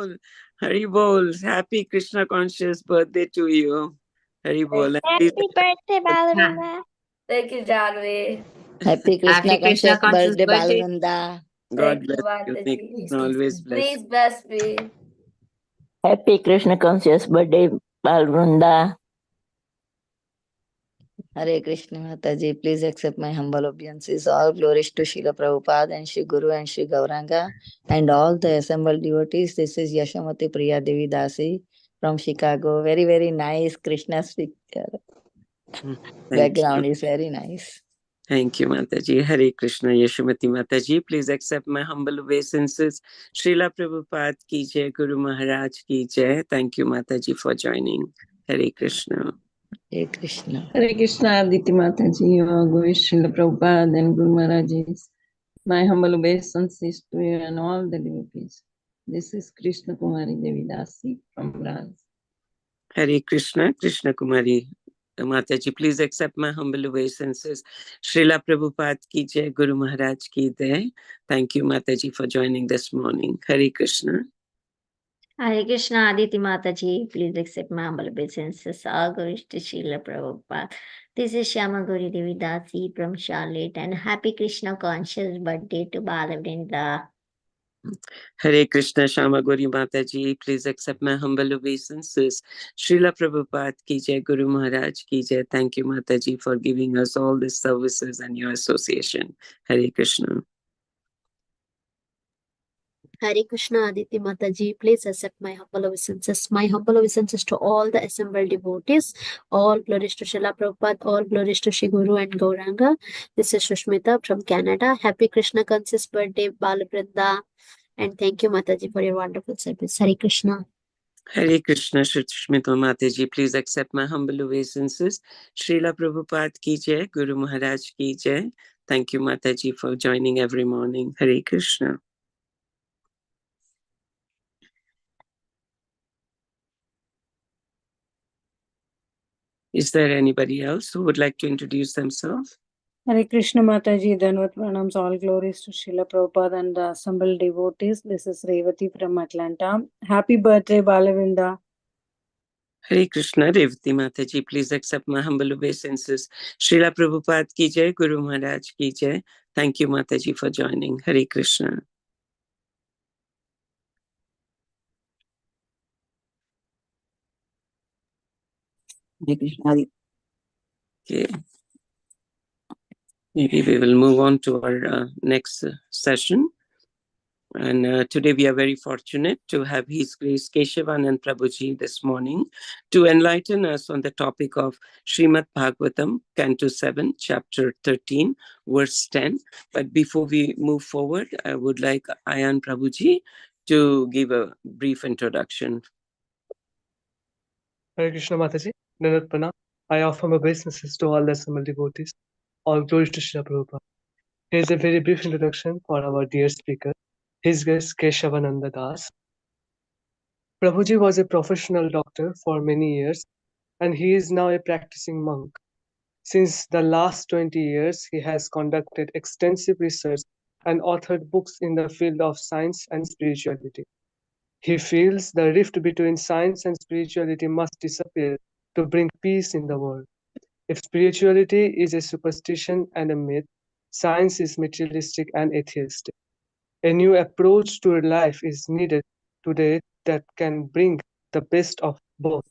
Bol. Hari Bol. Happy Krishna conscious birthday to you. Hari Bol. Happy birthday, Balavrinda. Thank you, Janvi. Happy Krishna conscious birthday, Balvrinda. God Thank you, bless you. Mataji. Nick. Always bless. Please bless me. Happy Krishna conscious birthday, Balvrinda. Hare Krishna Mataji, please accept my humble obeisances. All glories to Srila Prabhupada and Shri Guru and Shri Gauranga and all the assembled devotees. This is Yashamati Priya Devi Dasi from Chicago. Very, very nice Krishna speaker. Background is very nice. Thank you, Mataji. Hare Krishna, Yashomati Mataji. Please accept my humble obeisances. Srila Prabhupada ki jai, Guru Maharaj ki jai. Thank you, Mataji, for joining. Hare Krishna. Hare Krishna. Hare Krishna, Aditi Mataji, Guru Srila Prabhupada and Guru Maharajis. My humble obeisances to you and all the devotees. This is Krishna Kumari Devi Dasi from France. Hare Krishna, Krishna Kumari. Mataji, please accept my humble obeisances. Srila Prabhupada ki jai, Guru Maharaj ki jai. Thank you, Mataji, for joining this morning. Hare Krishna. Hare Krishna, Aditi Mataji. Please accept my humble obeisances. All glories to Srila Prabhupada. This is Shyama Gauri Devi Dasi from Charlotte, and happy Krishna conscious birthday to Balavrinda. Hare Krishna, Shama Gauri Mataji. Please accept my humble obeisances. Srila Prabhupada ki jai, Guru Maharaj ki jai. Thank you, Mataji, for giving us all these services and your association. Hare Krishna. Hare Krishna, Aditi Mataji. Please accept my humble obeisances. My humble obeisances to all the assembled devotees. All glories to Srila Prabhupada. All glories to Shri Guru and Gauranga. This is Shushmita from Canada. Happy Krishna conscious birthday, Balabrinda. And thank you, Mataji, for your wonderful service. Hare Krishna. Hare Krishna, Shushmita Mataji. Please accept my humble obeisances. Srila Prabhupada ki jai, Guru Maharaj ki jai. Thank you, Mataji, for joining every morning. Hare Krishna. Is there anybody else who would like to introduce themselves? Hare Krishna Mataji, Dhanvat Pranams, all glories to Srila Prabhupada and the assembled devotees. This is Revati from Atlanta. Happy birthday, Balavinda. Hare Krishna, Revati Mataji, please accept my humble obeisances. Srila Prabhupada ki jai, Guru Maharaj ki jai. Thank you, Mataji, for joining. Hare Krishna. Hare Krishna. Okay. Maybe we will move on to our next session. And today we are very fortunate to have His Grace Keshavanand Prabhuji this morning to enlighten us on the topic of Srimad Bhagavatam, Canto 7, Chapter 13, verse 10. But before we move forward, I would like Ayan Prabhuji to give a brief introduction. Hare Krishna Mataji, Dhanvat Pranam. I offer my obeisances to all the assembled devotees. All glories to Srila Prabhupada. Here is a very brief introduction for our dear speaker, His Grace Keshavanand Das. Prabhuji was a professional doctor for many years, and he is now a practicing monk. Since the last 20 years, he has conducted extensive research and authored books in the field of science and spirituality. He feels the rift between science and spirituality must disappear to bring peace in the world. If spirituality is a superstition and a myth, science is materialistic and atheistic. A new approach to life is needed today that can bring the best of both.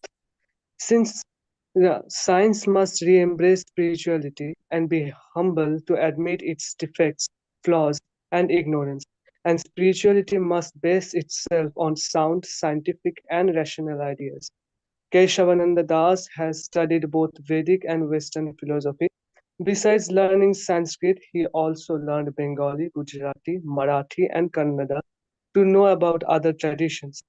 Since science must re-embrace spirituality and be humble to admit its defects, flaws, and ignorance, and spirituality must base itself on sound, scientific, and rational ideas. Keshavananda Das has studied both Vedic and Western philosophy. Besides learning Sanskrit, he also learned Bengali, Gujarati, Marathi, and Kannada to know about other traditions.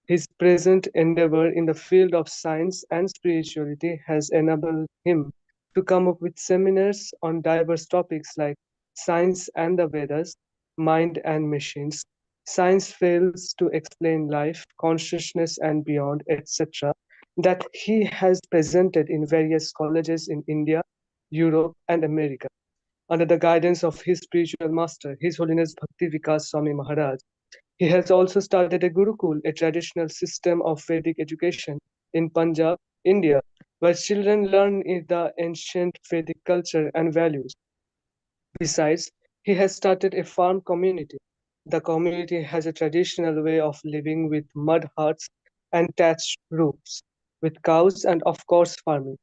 His present endeavor in the field of science and spirituality has enabled him to come up with seminars on diverse topics like science and the Vedas, mind and machines, science fails to explain life, consciousness, and beyond, etc., that he has presented in various colleges in India, Europe, and America. Under the guidance of his spiritual master, His Holiness Bhakti Vikas Swami Maharaj, He has also started a Gurukul, a traditional system of Vedic education in Punjab, India, where children learn the ancient Vedic culture and values. Besides, he has started a farm community. The community has a traditional way of living with mud huts and thatched roofs, with cows and of course farming.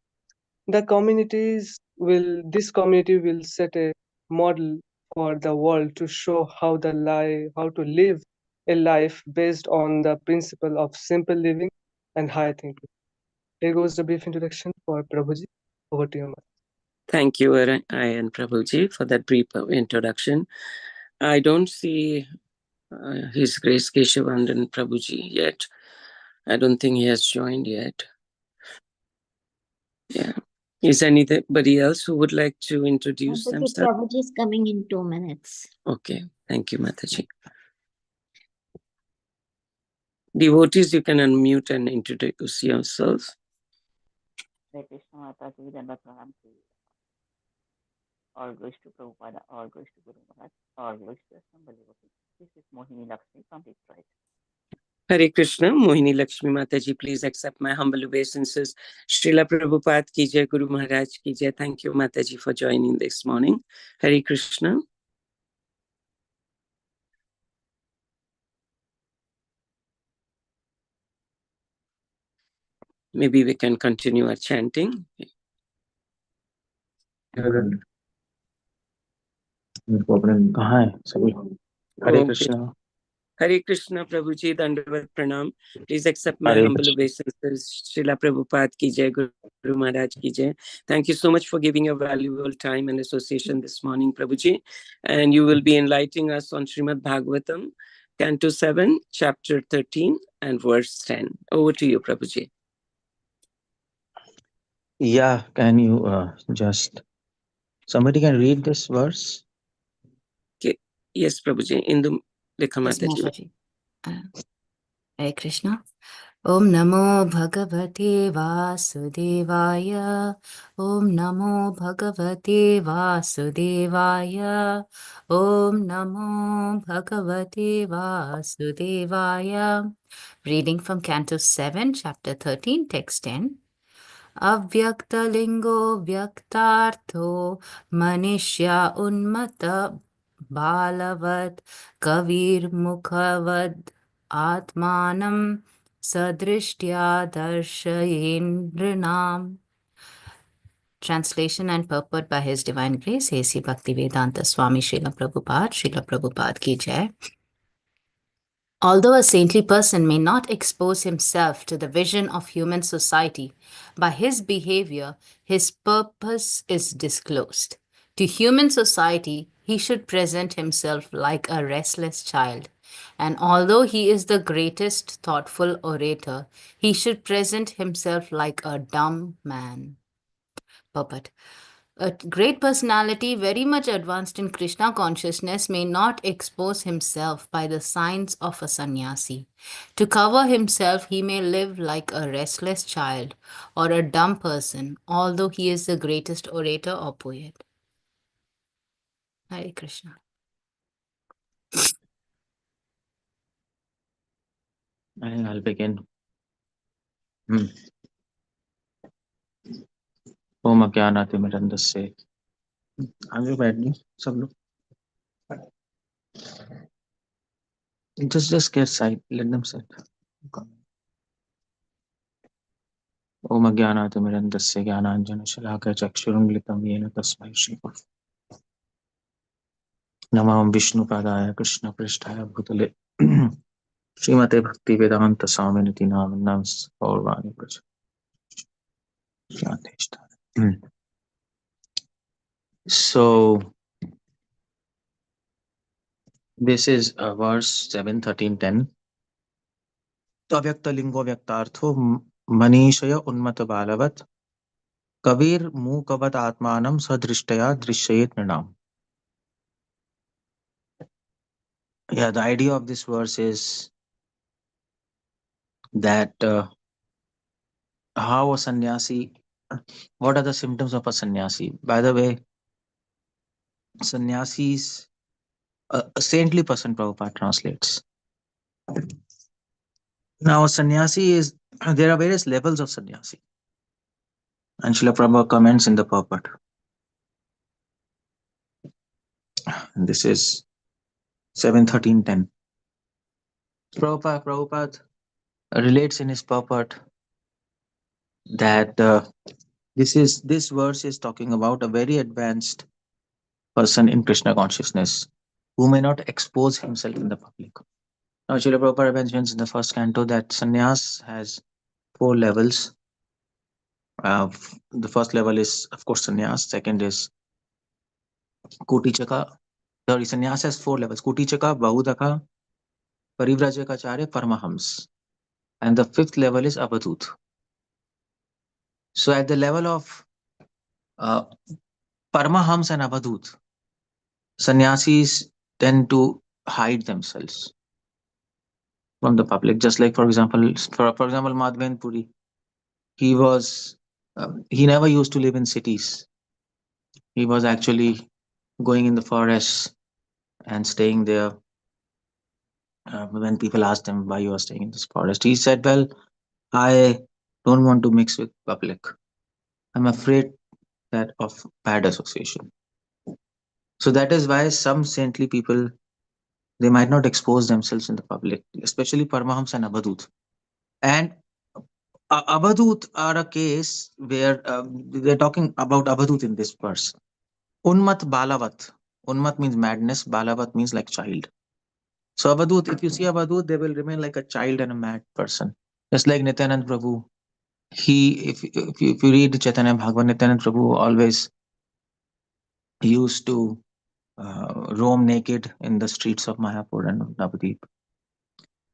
This community will set a model for the world to show how to live a life based on the principle of simple living and high thinking. Here goes the brief introduction for Prabhuji. Over to you, ma'am. Thank you, and Prabhuji, for that brief introduction. I don't see His Grace Keshavanand Prabhuji yet. I don't think he has joined yet. Yeah. Is anybody else who would like to introduce themselves? Prabhuji is coming in 2 minutes. Okay. Thank you, Mataji. Devotees, you can unmute and introduce yourself. Hare Krishna Mataji, Dandavat Pranam to you. All glories to Prabhupada, all glories to Guru Maharaj, all glories to Assembly Devotees. This is Mohini Lakshmi from Detroit. Hare Krishna, Mohini Lakshmi Mataji, please accept my humble obeisances. Srila Prabhupada ki jai, Guru Maharaj ki jai. Thank you, Mataji, for joining this morning. Hare Krishna. Maybe we can continue our chanting. Hare Krishna. Hare Krishna, Prabhuji, Dandavat Pranam. Please accept my Hare humble obeisances. Srila Prabhupada ki jai, Guru Maharaj ki jai. Thank you so much for giving your valuable time and association this morning, Prabhuji. And you will be enlightening us on Srimad Bhagavatam, Canto 7, Chapter 13 and verse 10. Over to you, Prabhuji. Yeah, can you somebody can read this verse? Okay. Yes, Prabhuji. Indu Lekha Yes, Mataji. Mataji. Hare Krishna. Om Namo Bhagavate Vasudevaya. Om Namo Bhagavate Vasudevaya. Om Namo Bhagavate Vasudevaya. Reading from Canto 7, Chapter 13, Text 10. Avyaktalingo vyaktartho manishya unmata balavat kavir mukhavad atmanam sadrishtya darshayendranam. Translation and purport by His Divine Grace, A.C. Bhaktivedanta Swami Srila Prabhupada ki jai. Although a saintly person may not expose himself to the vision of human society, by his behavior, his purpose is disclosed. To human society, he should present himself like a restless child. And although he is the greatest thoughtful orator, he should present himself like a dumb man. Purport. A great personality very much advanced in Krishna consciousness may not expose himself by the signs of a sannyasi. To cover himself, he may live like a restless child or a dumb person, although he is the greatest orator or poet. Hare Krishna. I think I'll begin. ओम अज्ञानातिमिरन्धस्य आगे बैठ गए सब लोग just get sight, let them sit. ओम अज्ञानातिमिरन्धस्य ज्ञानाञ्जनशलाकया चक्षुरुन्मिलितं येन तस्मै श्रीगुरवे नमः विष्णुपादाय कृष्णपृष्ठाय भूतले श्रीमते Bhaktivedanta स्वामिनिति नामिनं गौरवाणि प्रच So this is verse 7, 13, 10. Avyaktalingo vyaktartho manishaya unmata balavat kavir mukavat atmanam sadrishtaya drishyayet nrinam. Yeah, the idea of this verse is that how a sannyasi, what are the symptoms of a sannyasi? By the way, sannyasis, a saintly person, Prabhupada translates. Now, sannyasi is, there are various levels of sannyasi. And Srila Prabhupada comments in the purport. This is 7:13:10. Prabhupada relates in his purport that this verse is talking about a very advanced person in Krishna consciousness who may not expose himself in the public. Now, Srila Prabhupada mentions in the first canto that sannyas has 4 levels. The first level is, of course, sannyas. Second is Kotichaka. Sorry, sannyas has 4 levels: Kotichaka, Bahudaka, Parivrajacharya, Paramahams. And the 5th level is Avadhut. So, at the level of uh, Paramahams and Avadhut, sannyasis tend to hide themselves from the public. Just like, for example, Madhven Puri, he was he never used to live in cities. He was actually going in the forests and staying there. When people asked him why you are staying in this forest, he said, "Well, I don't want to mix with public. I'm afraid that of bad association." So that is why some saintly people, they might not expose themselves in the public, especially Paramahamsa and Abhadut. And Abhadut are a case where they're talking about Abhadut in this verse. Unmat Balavat. Unmat means madness, Balavat means like child. So Abhadut, if you see Abhadut, they will remain like a child and a mad person. Just like Nityanand Prabhu. If you read Chaitanya Bhagavat, Nityanand Prabhu always used to roam naked in the streets of Mayapur and Navadip.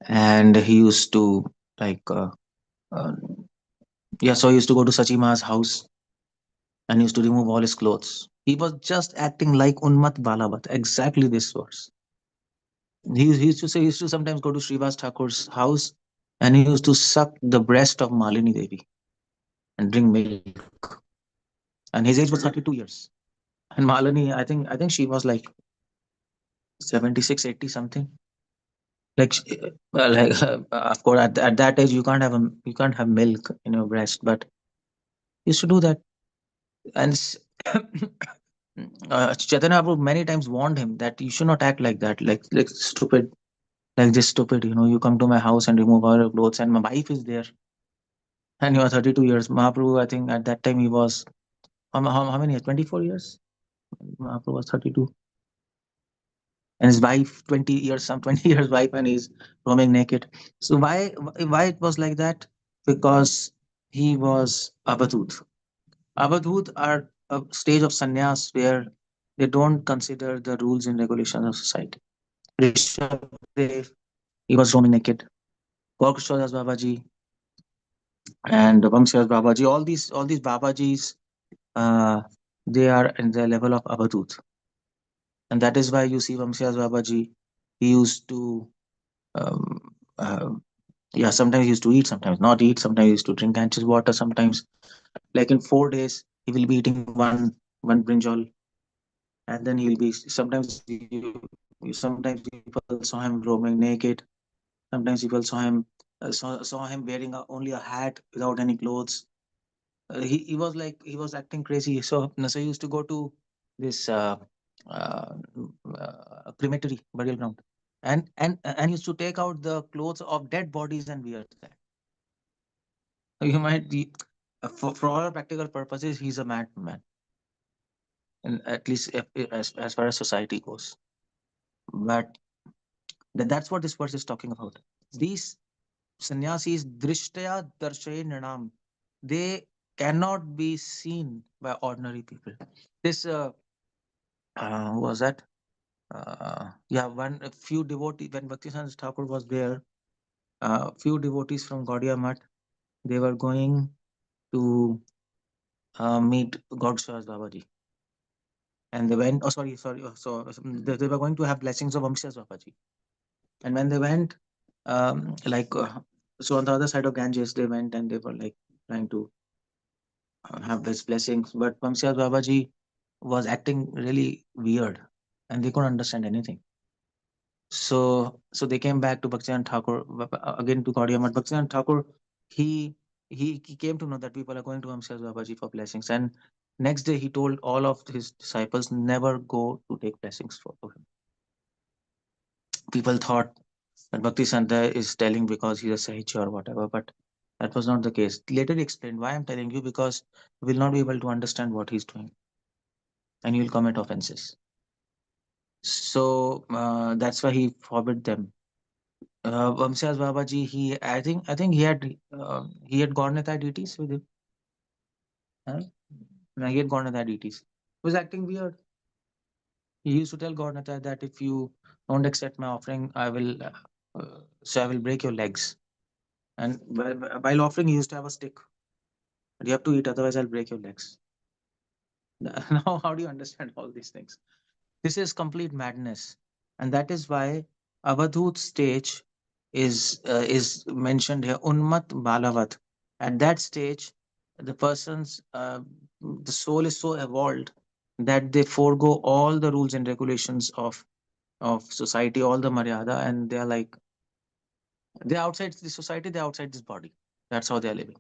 And he used to like uh, so he used to go to Sachima's house and he used to remove all his clothes. He was just acting like Unmat Balavat, exactly this verse. He used to say, he used to sometimes go to Srivas Thakur's house and he used to suck the breast of Malini Devi and drink milk. And his age was 32 years. And Malini, I think she was like 76, 80 something. Like, of course, at that age, you can't have milk in your breast, but he used to do that. And Chaitanya Prabhu many times warned him that you should not act like that, like stupid, like this stupid. You come to my house and remove all your clothes, and my wife is there, and you are 32 years. Mahaprabhu, I think at that time he was how many years? 24 years. Mahaprabhu was 32, and his wife 20 years, some 20 years wife, and he's roaming naked. So why it was like that? Because he was Abhadut. Abhadut are a stage of sannyas where they don't consider the rules and regulations of society. Rishabdev, he was roaming naked. Gorkshwadas Babaji and Vamsiyas Babaji, all these Babajis, uh, they are in the level of Abhadut. And that is why you see Vamsiyas Babaji, he used to, um, uh, sometimes he used to eat, sometimes not eat, sometimes he used to drink anxious water, sometimes, like in 4 days, he will be eating one brinjal, and then he'll be, sometimes people saw him roaming naked, sometimes people saw him wearing only a hat without any clothes. He was like, he was acting crazy. So he used to go to this uh, crematory burial ground, and used to take out the clothes of dead bodies and wear that. You might be, for all practical purposes, he's a madman, and at least as far as society goes. But that's what this verse is talking about. These sannyasis, drishtaya darshay nanam, they cannot be seen by ordinary people. This who was that? A few devotees, when Bhaktivedanta Thakur was there, few devotees from Gaudiya Math, they were going to meet Godshas Babaji. And they went, they were going to have blessings of Vamsiyas Babaji. And when they went, so on the other side of Ganges, they went and they were like trying to have these blessings. But Vamsiyas Babaji was acting really weird and they couldn't understand anything. So they came back to Bhaktivinoda Thakur, again to Gaudiya Math. Bhaktivinoda Thakur, he he came to know that people are going to Amsas Babaji for blessings, and next day he told all of his disciples never go to take blessings for him. People thought that Bhakti Santa is telling because he's a Sahicha or whatever, but that was not the case. Later he explained why I'm telling you, because you will not be able to understand what he's doing and you will commit offenses. So that's why he forbid them. Vamsyas Babaji, I think he had Gaurnathai deities with him. Huh? No, he had Gaurnathai deities. He was acting weird. He used to tell Gaurnathai that if you don't accept my offering, I will break your legs. And while offering, he used to have a stick. You have to eat, otherwise I'll break your legs. Now, how do you understand all these things? This is complete madness, and that is why Avadhut stage is mentioned here. Unmat Balavat. At that stage, the person's the soul is so evolved that they forego all the rules and regulations of society, all the maryada, and they are like they're outside the society, they're outside this body. That's how they're living.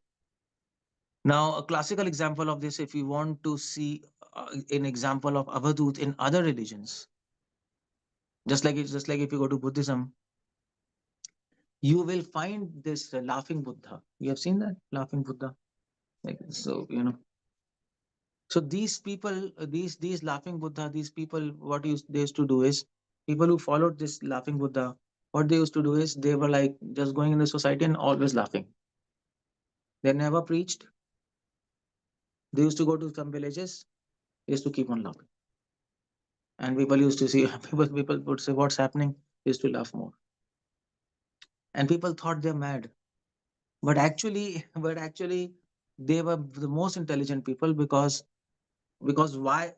Now, a classical example of this, if you want to see an example of Avadhut in other religions, just like if you go to Buddhism, you will find this laughing Buddha. You have seen that laughing Buddha, like so So these people, these laughing Buddha, these people, what they used to do is people who followed this laughing Buddha. What they used to do is they were like just going in the society and always laughing. They never preached. They used to go to some villages. They used to keep on laughing, and people used to see people would say, "What's happening?" They used to laugh more, and people thought they're mad. But actually, they were the most intelligent people because why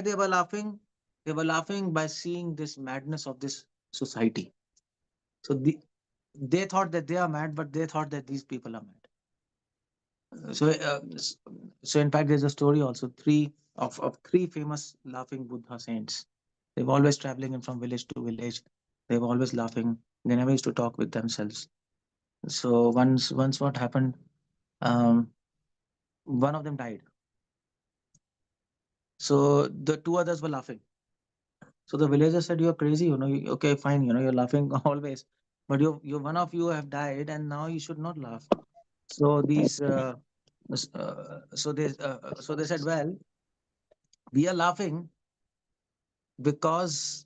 they were laughing? They were laughing by seeing this madness of this society. So they thought that they are mad, but they thought that these people are mad. So in fact, there's a story also. Of three famous laughing Buddha saints. They were always traveling in from village to village. They were always laughing. They never used to talk with themselves. So once what happened? Um, one of them died. So the two others were laughing. So the villagers said, "You're crazy, okay, fine, you're laughing always, but you one of you have died, and now you should not laugh." So they said, "Well, we are laughing because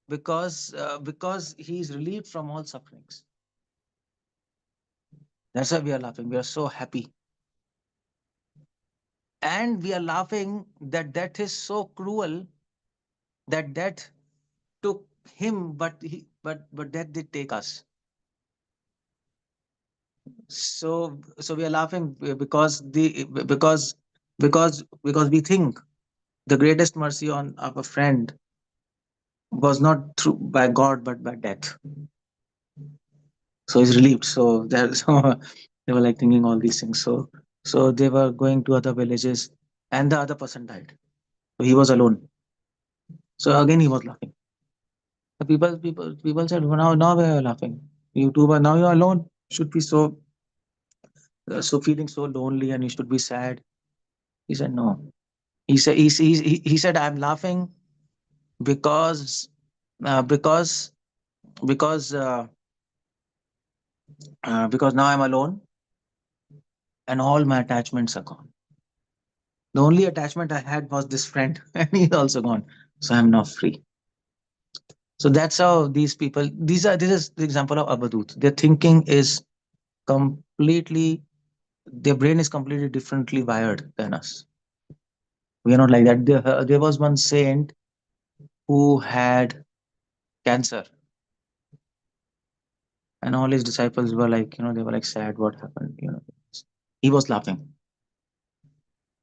because he's relieved from all sufferings. That's why we are laughing. We are so happy, and we are laughing that death is so cruel that death took him, but death did take us." So we are laughing because we think the greatest mercy on of a friend was not through by God but by death. So he's relieved. So there so they were like thinking all these things. So they were going to other villages, and the other person died. So he was alone. So again he was laughing. The people said, "Well, now we are laughing. You two, but now you are alone. Should be so feeling so lonely, and you should be sad." He said, "No." He said, "I'm laughing because uh, because because uh, because now I'm alone and all my attachments are gone. The only attachment I had was this friend, and he's also gone. So I'm now free." So that's how these people. This is the example of Abadut. Their thinking is completely. Their brain is completely differently wired than us. We are not like that. There was one saint who had cancer, and all his disciples were like, they were like sad. What happened? He was laughing,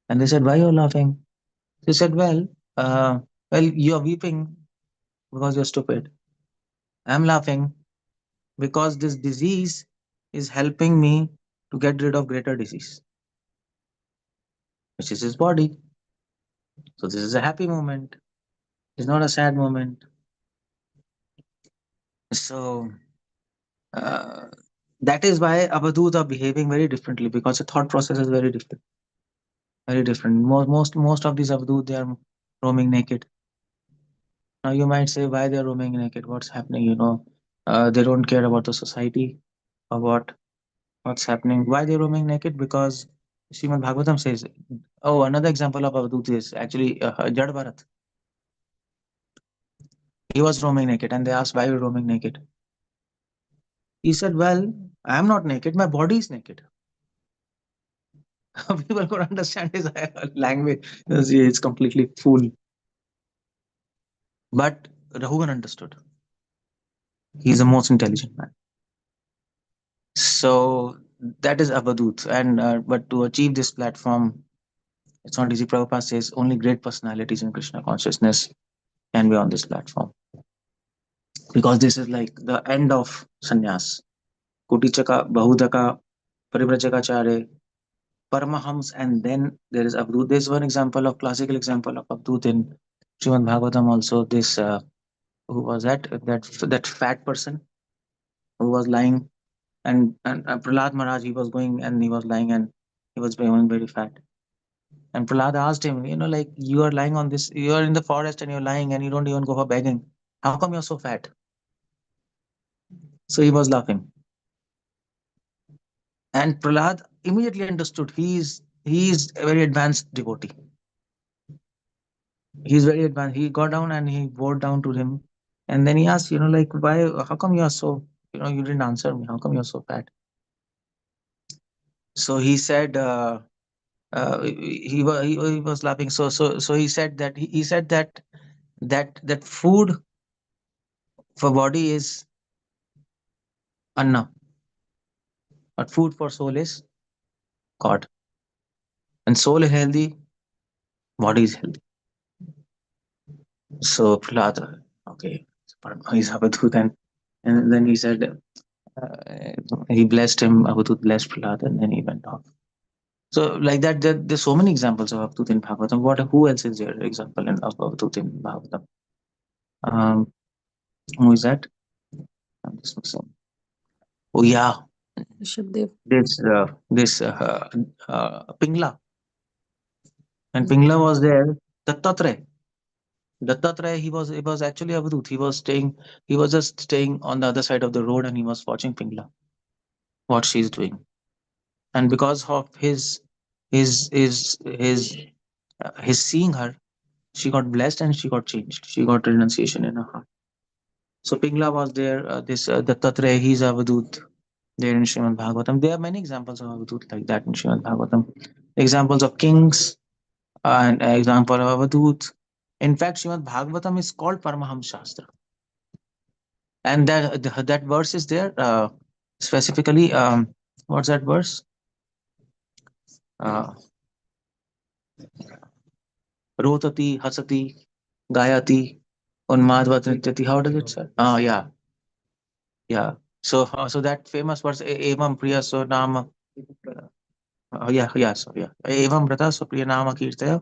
and they said, "Why you're laughing?" He said, uh, "Well, you're weeping because you're stupid. I'm laughing because this disease is helping me to get rid of greater disease, which is his body. So this is a happy moment. It's not a sad moment." So that is why Avadhut are behaving very differently, because the thought process is very different. Very different. Most of these Avadhut, they are roaming naked. Now you might say, why they are roaming naked? What's happening? They don't care about the society or what's happening. Why they're roaming naked? Because Srimad Bhagavatam says. Oh, another example of Avadhut is actually Jad Bharat. He was roaming naked, and they asked, why are you roaming naked? He said, well, I am not naked, my body is naked. People could understand his language. It's completely fool. But Raghuvan understood. He's the most intelligent man. So that is Avadut. And but to achieve this platform, it's not easy. Prabhupada says only great personalities in Krishna consciousness can be on this platform. Because this is like the end of sannyas. Kutichaka, Bahudaka, Parivrajakacharya, Paramahams, and then there is Avadut. There's one example of classical example of Avadut in Srimad Bhagavatam also. This who was that fat person who was lying, and Prahlad Maharaj, he was going and he was lying and he was becoming very fat. And Prahlad asked him, like, you are lying on this, you are in the forest and you're lying and you don't even go for begging. How come you're so fat? So he was laughing. And Prahlad immediately understood he is a very advanced devotee. He's very advanced. He got down and he bowed down to him. And then he asked, like, why, how come you are so, you didn't answer me. How come you're so fat? So he said, he was laughing. So he said that he said that food for body is anna, but food for soul is God. And soul is healthy, body is healthy. So Prahlad, okay, he's Avadhut, and then he said, he blessed him. Avadhut blessed Prahlad, and then he went off. So like that, there's so many examples of Avadhut in Bhagavatam. Who else is there? Example of Avadhut in Bhagavatam. Um, who is that? I'm just missing. Oh yeah, Shubdev. this Pingla. And Pingla was there. Dattatreya, he was actually Avadhut. He was just staying on the other side of the road and he was watching Pingla, what she's doing. And because of his seeing her, she got blessed and she got changed. She got renunciation in her heart. So Pingla was there. This Dattatreya, he's Avadhut there in Srimad Bhagavatam. There are many examples of Avadhut like that in Srimad Bhagavatam. Examples of kings and example of Avadhut. In fact, Srimad Bhagavatam is called Paramaham Shastra. And that verse is there specifically. What's that verse? Uh, Rotati, Hasati, Gayati, Unmadvat Nityati. How does it say? Yeah, yeah. So that famous verse, Evam Priya So Nama. So yeah. Evam Brata So Priya Nama Kirtaya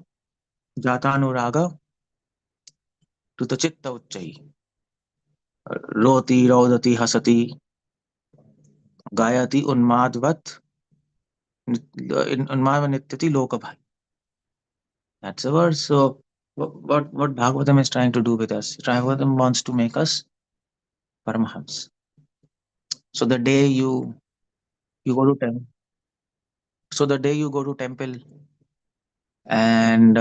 Jatanuraga Tutachitta Uchchai. Roti, Rodati, Hasati, Gayati, Unmadvat Unmadvat Nityati Lokabhai. That's a verse. So what Bhagavatam is trying to do with us? Bhagavatam wants to make us Paramahams. So the day you go to temple, and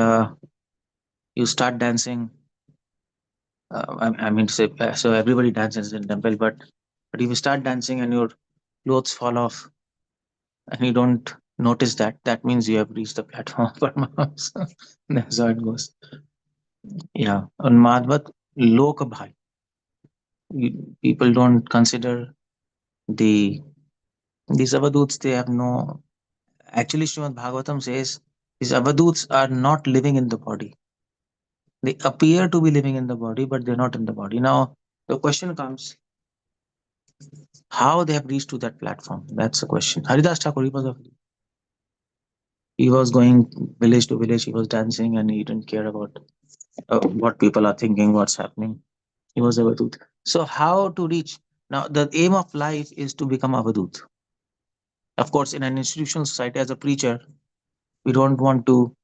you start dancing, I mean to say, so everybody dances in temple, but if you start dancing and your clothes fall off and you don't notice that, that means you have reached the platform of Paramahams. That's how it goes. Yeah. Unmadvat Lokabhai. People don't consider the these Avaduts, they have no. Actually, Srimad Bhagavatam says these Avaduts are not living in the body. They appear to be living in the body, but they're not in the body. Now, the question comes, how they have reached to that platform? That's the question. Haridas Thakur, he was going village to village, he was dancing, and he didn't care about what people are thinking, what's happening. He was Avadut. So how to reach? Now, the aim of life is to become avadut. Of course, in an institutional society, as a preacher, we don't want to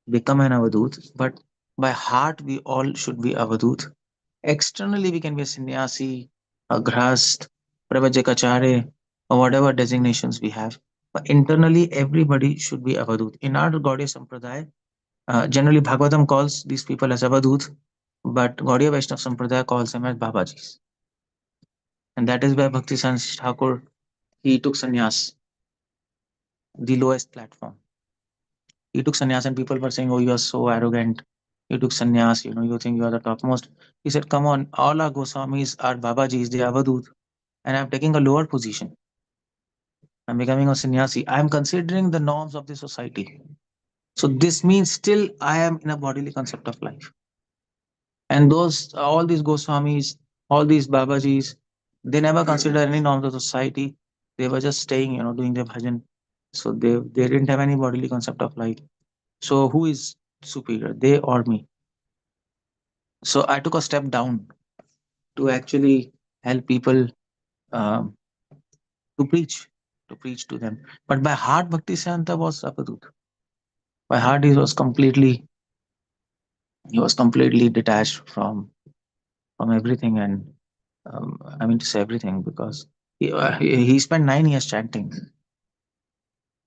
become an avadut, but by heart, we all should be avadut. Externally, we can be a sannyasi, a grahast, pravajekacharya, or whatever designations we have. But internally, everybody should be avadut. In our Gaudiya Sampradaya, generally Bhagavatam calls these people as avadut, but Gaudiya Vaishnava Sampradaya calls them as Babajis. And that is where Bhakti Sanskrit Thakur, he took sannyas, the lowest platform. He took sannyas, and people were saying, "Oh, you are so arrogant. You took sannyas, you think you are the topmost." He said, "Come on, all our Goswamis are Babajis, they are avadut, and I'm taking a lower position. I'm becoming a sannyasi. I'm considering the norms of the society. So this means still I am in a bodily concept of life." And those, all these Goswamis, all these Babajis, they never consider any norms of society. They were just staying, doing their bhajan. So they didn't have any bodily concept of life. So who is superior, they or me? So I took a step down to actually help people, um, to preach to them. But by heart, Bhakti Siddhanta was Apadut. By heart, he was completely detached from everything, and I mean to say everything, because he spent 9 years chanting.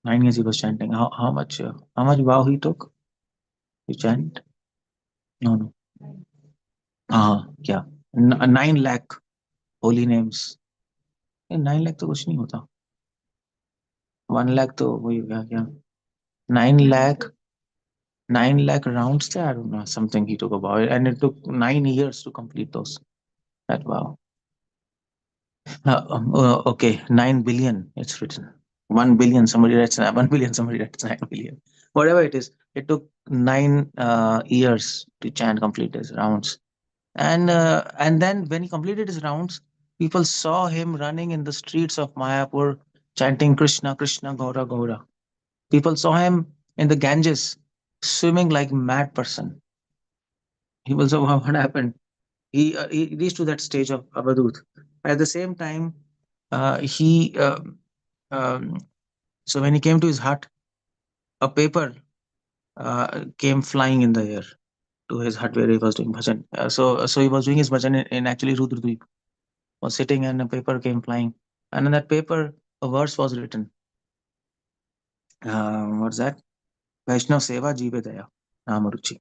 9 years he was chanting. How much vow he took? You chant? No, no. Yeah. 9 lakh holy names. 9 lakh तो कुछ नहीं होता. 1 lakh तो वही हो गया क्या? 9 lakh 9 lakh rounds थे. I don't know, something he took about, and it took 9 years to complete those. That vow. Okay, 9 billion. It's written 1 billion. Somebody writes 1 billion. Somebody writes 9 billion. Whatever it is, it took 9 years to chant complete his rounds. And then when he completed his rounds, people saw him running in the streets of Mayapur, chanting Krishna, Krishna, Gaura, Gaura. People saw him in the Ganges, swimming like mad person. He was what happened? He reached to that stage of Avadut. At the same time, he um, so when he came to his hut, a paper came flying in the air to his hut where he was doing bhajan. So he was doing his bhajan in actually Rudradweep. Was sitting, and a paper came flying, and in that paper a verse was written. What's that? Vaishnav Seva Jive Daya Namaruchi.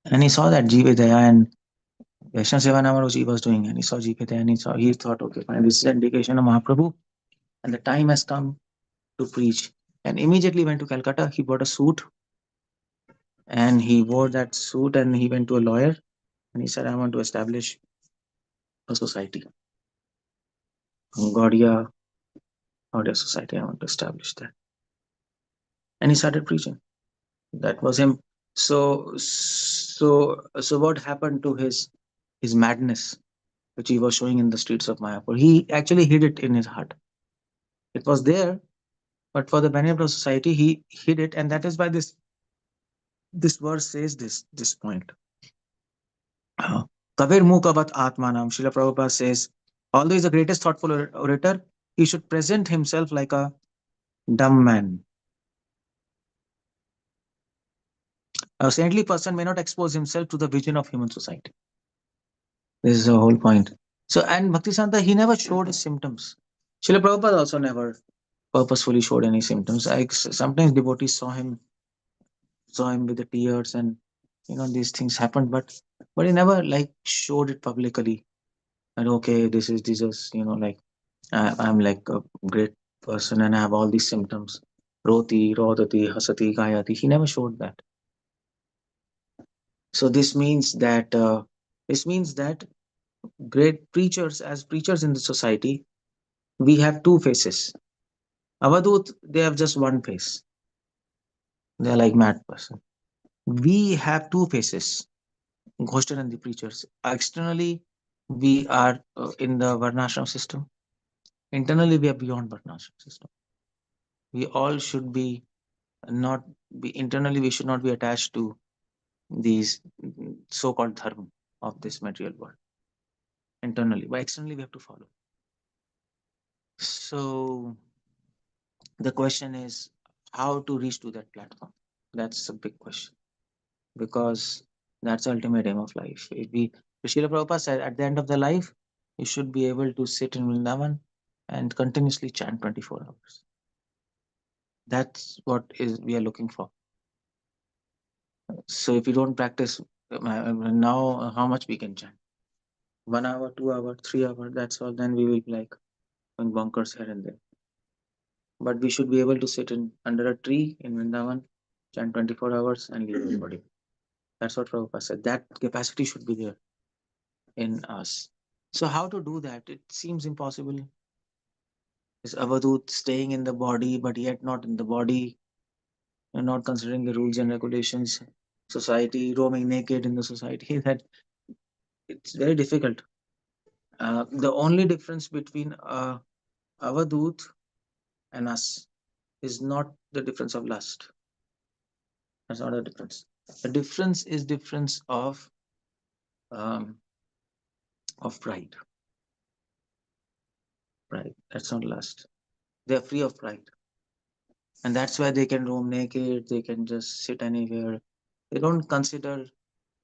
And he saw that Jive Daya and Vaishnav Seva Namaruchi was doing, and he saw Jive Daya, and he thought, okay, fine, this is an indication of Mahaprabhu, and the time has come to preach. And immediately went to Calcutta. He bought a suit, and he wore that suit, and he went to a lawyer, and he said, "I want to establish a society, Gaudiya society. I want to establish that." And he started preaching. That was him. So what happened to his madness, which he was showing in the streets of Mayapur? He actually hid it in his heart. It was there, but for the benefit of society, he hid it, and that is why this verse says this point. Kabir Mukavat Atmanam. Srila Prabhupada says, although he is the greatest thoughtful orator, he should present himself like a dumb man. A saintly person may not expose himself to the vision of human society. This is the whole point. So, and Bhaktisanta, he never showed his symptoms. Srila Prabhupada also never purposefully showed any symptoms. Sometimes devotees saw him with the tears, and these things happened, but he never like showed it publicly. And okay, this is Jesus. Like I'm like a great person, and I have all these symptoms. Roti, rodati, hasati, gayati. He never showed that. So this means that great preachers, as preachers in the society, we have two faces. Avadut, they have just one face. They are like mad person. We have two faces. Ghostan and the preachers. Externally, we are in the Varnashram system. Internally, we are beyond Varnashram system. We all should be not be internally. We should not be attached to these so-called dharma of this material world. internally, but externally we have to follow. So the question is how to reach to that platform. That's a big question, because that's the ultimate aim of life. If we, Srila Prabhupada said, at the end of the life, you should be able to sit in Vrindavan and continuously chant 24 hours. That's what is we are looking for. So if you don't practice now, how much we can chant? 1 hour, 2 hour, 3 hour, that's all. Then we will be like going bonkers here and there. But we should be able to sit in under a tree in Vrindavan, chant 24 hours and leave our body. That's what Prabhupada said. That capacity should be there in us. So how to do that? It seems impossible. Is Avadut staying in the body but yet not in the body, and not considering the rules and regulations, society, roaming naked in the society? That it's very difficult. The only difference between Avadut and us is not the difference of lust. That's not a difference. The difference is difference of pride. Pride. That's not lust. They are free of pride, and that's why they can roam naked. They can just sit anywhere. They don't consider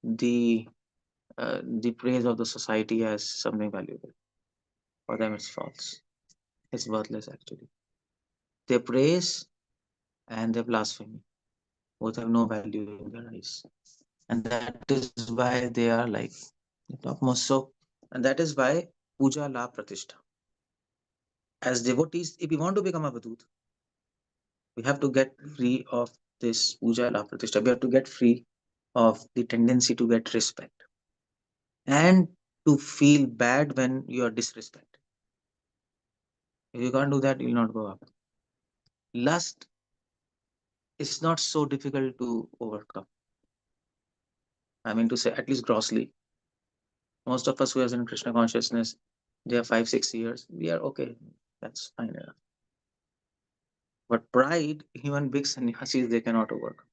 the praise of the society as something valuable. For them, it's false. It's worthless actually. They praise and they blasphemy. Both have no value in their eyes, and that is why they are like the topmost. So, and that is why puja la pratishtha. As devotees, if we want to become a Avadut, we have to get free of this puja la pratishtha. We have to get free of the tendency to get respect and to feel bad when you are disrespected. If you can't do that, you'll not go up. Lust is not so difficult to overcome. I mean to say, at least grossly. Most of us who are in Krishna consciousness, they are 5-6 years. We are okay. That's fine enough. But pride, even big sannyasis, they cannot overcome.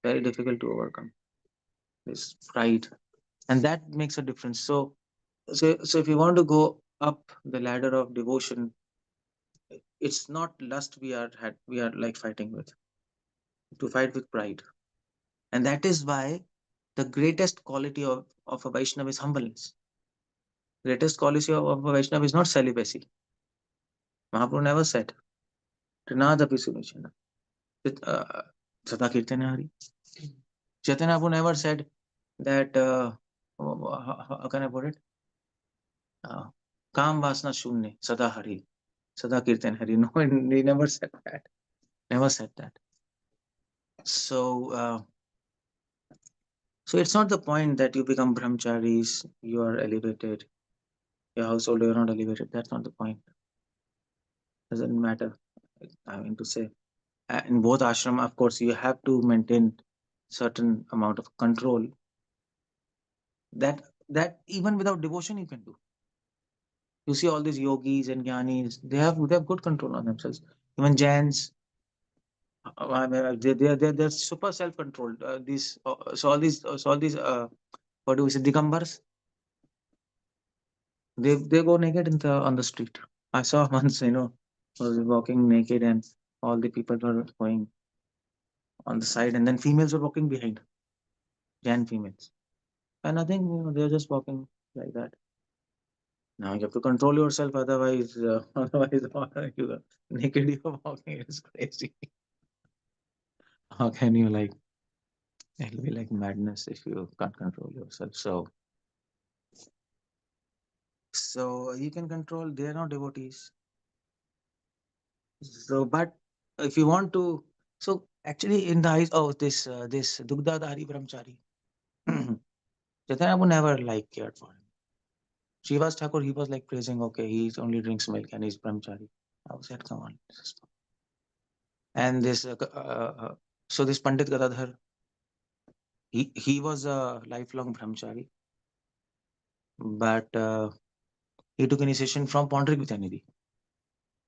Very difficult to overcome this pride, and that makes a difference. So if you want to go up the ladder of devotion, it's not lust we are like fighting with, to fight with pride. And that is why the greatest quality of a Vaishnava is humbleness. Greatest quality of a Vaishnava is not celibacy. Mahaprabhu never said Trinadapi Sumishana. Sada Kirtana Hari. Chaitanya Prabhu never said that how can I put it? Kam Vasna Shunne, Sada Hari, Sada Kirtan Hari. No, he never said that. Never said that. So it's not the point that you become brahmacharis, you are elevated, your household, you're not elevated. That's not the point. Doesn't matter. I mean to say, in both ashram, of course, you have to maintain certain amount of control. That even without devotion you can do. You see all these yogis and jnanis, they have good control on themselves. Even Jains, they're super self-controlled. All these what do we say, Digambars? They go naked on the street. I saw once, was walking naked and all the people were going on the side, and then females were walking behind, Jain females. And nothing, they're just walking like that. Now you have to control yourself, otherwise, you naked you're walking. It's crazy. How can you like? It'll be like madness if you can't control yourself. So you can control. They are not devotees. So, but if you want to, so actually in the eyes of this Dugdadhari Brahmachari, Chaitanya Prabhu never like cared for him. Srivas Thakur, he was like praising, okay, he only drinks milk and he's Brahmachari. I said, come on. And this, so this Pandit Gadadhar, he was a lifelong Brahmachari, but he took initiation from Pondrik Vityanidhi,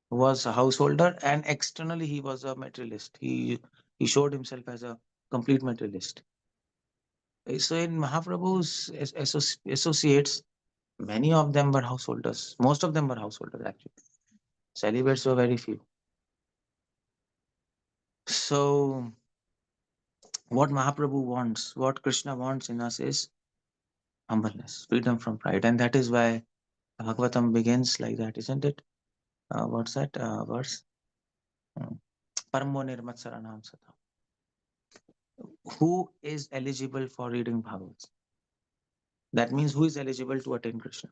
who was a householder, and externally he was a materialist. He showed himself as a complete materialist. So in Mahaprabhu's associates, Many of them were householders. Most of them were householders, actually. Celibates were very few. So, what Mahaprabhu wants, what Krishna wants in us is humbleness, freedom from pride. And that is why Bhagavatam begins like that, isn't it? What's that verse? Paramo nirmatsaranam sata. Who is eligible for reading Bhagavad? That means who is eligible to attain Krishna?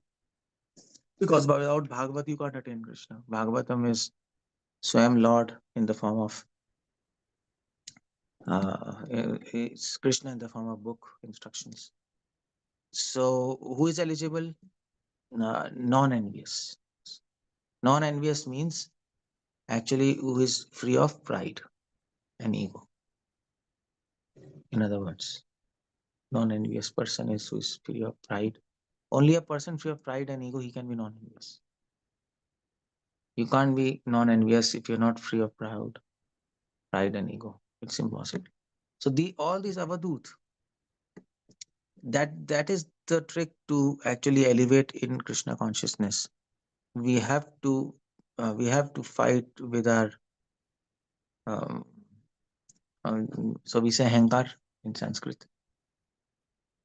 Because without Bhagavad, you can't attain Krishna. Bhagavatam is Swam Lord in the form of it's Krishna in the form of book instructions. So who is eligible? Non-envious. Non-envious means actually who is free of pride and ego. In other words, non-envious person is who is free of pride. Only a person free of pride and ego, he can be non-envious. You can't be non-envious if you're not free of pride and ego. It's impossible. So all these avadut, that is the trick to actually elevate in Krishna consciousness. We have to fight with our um, so we say hankar in Sanskrit.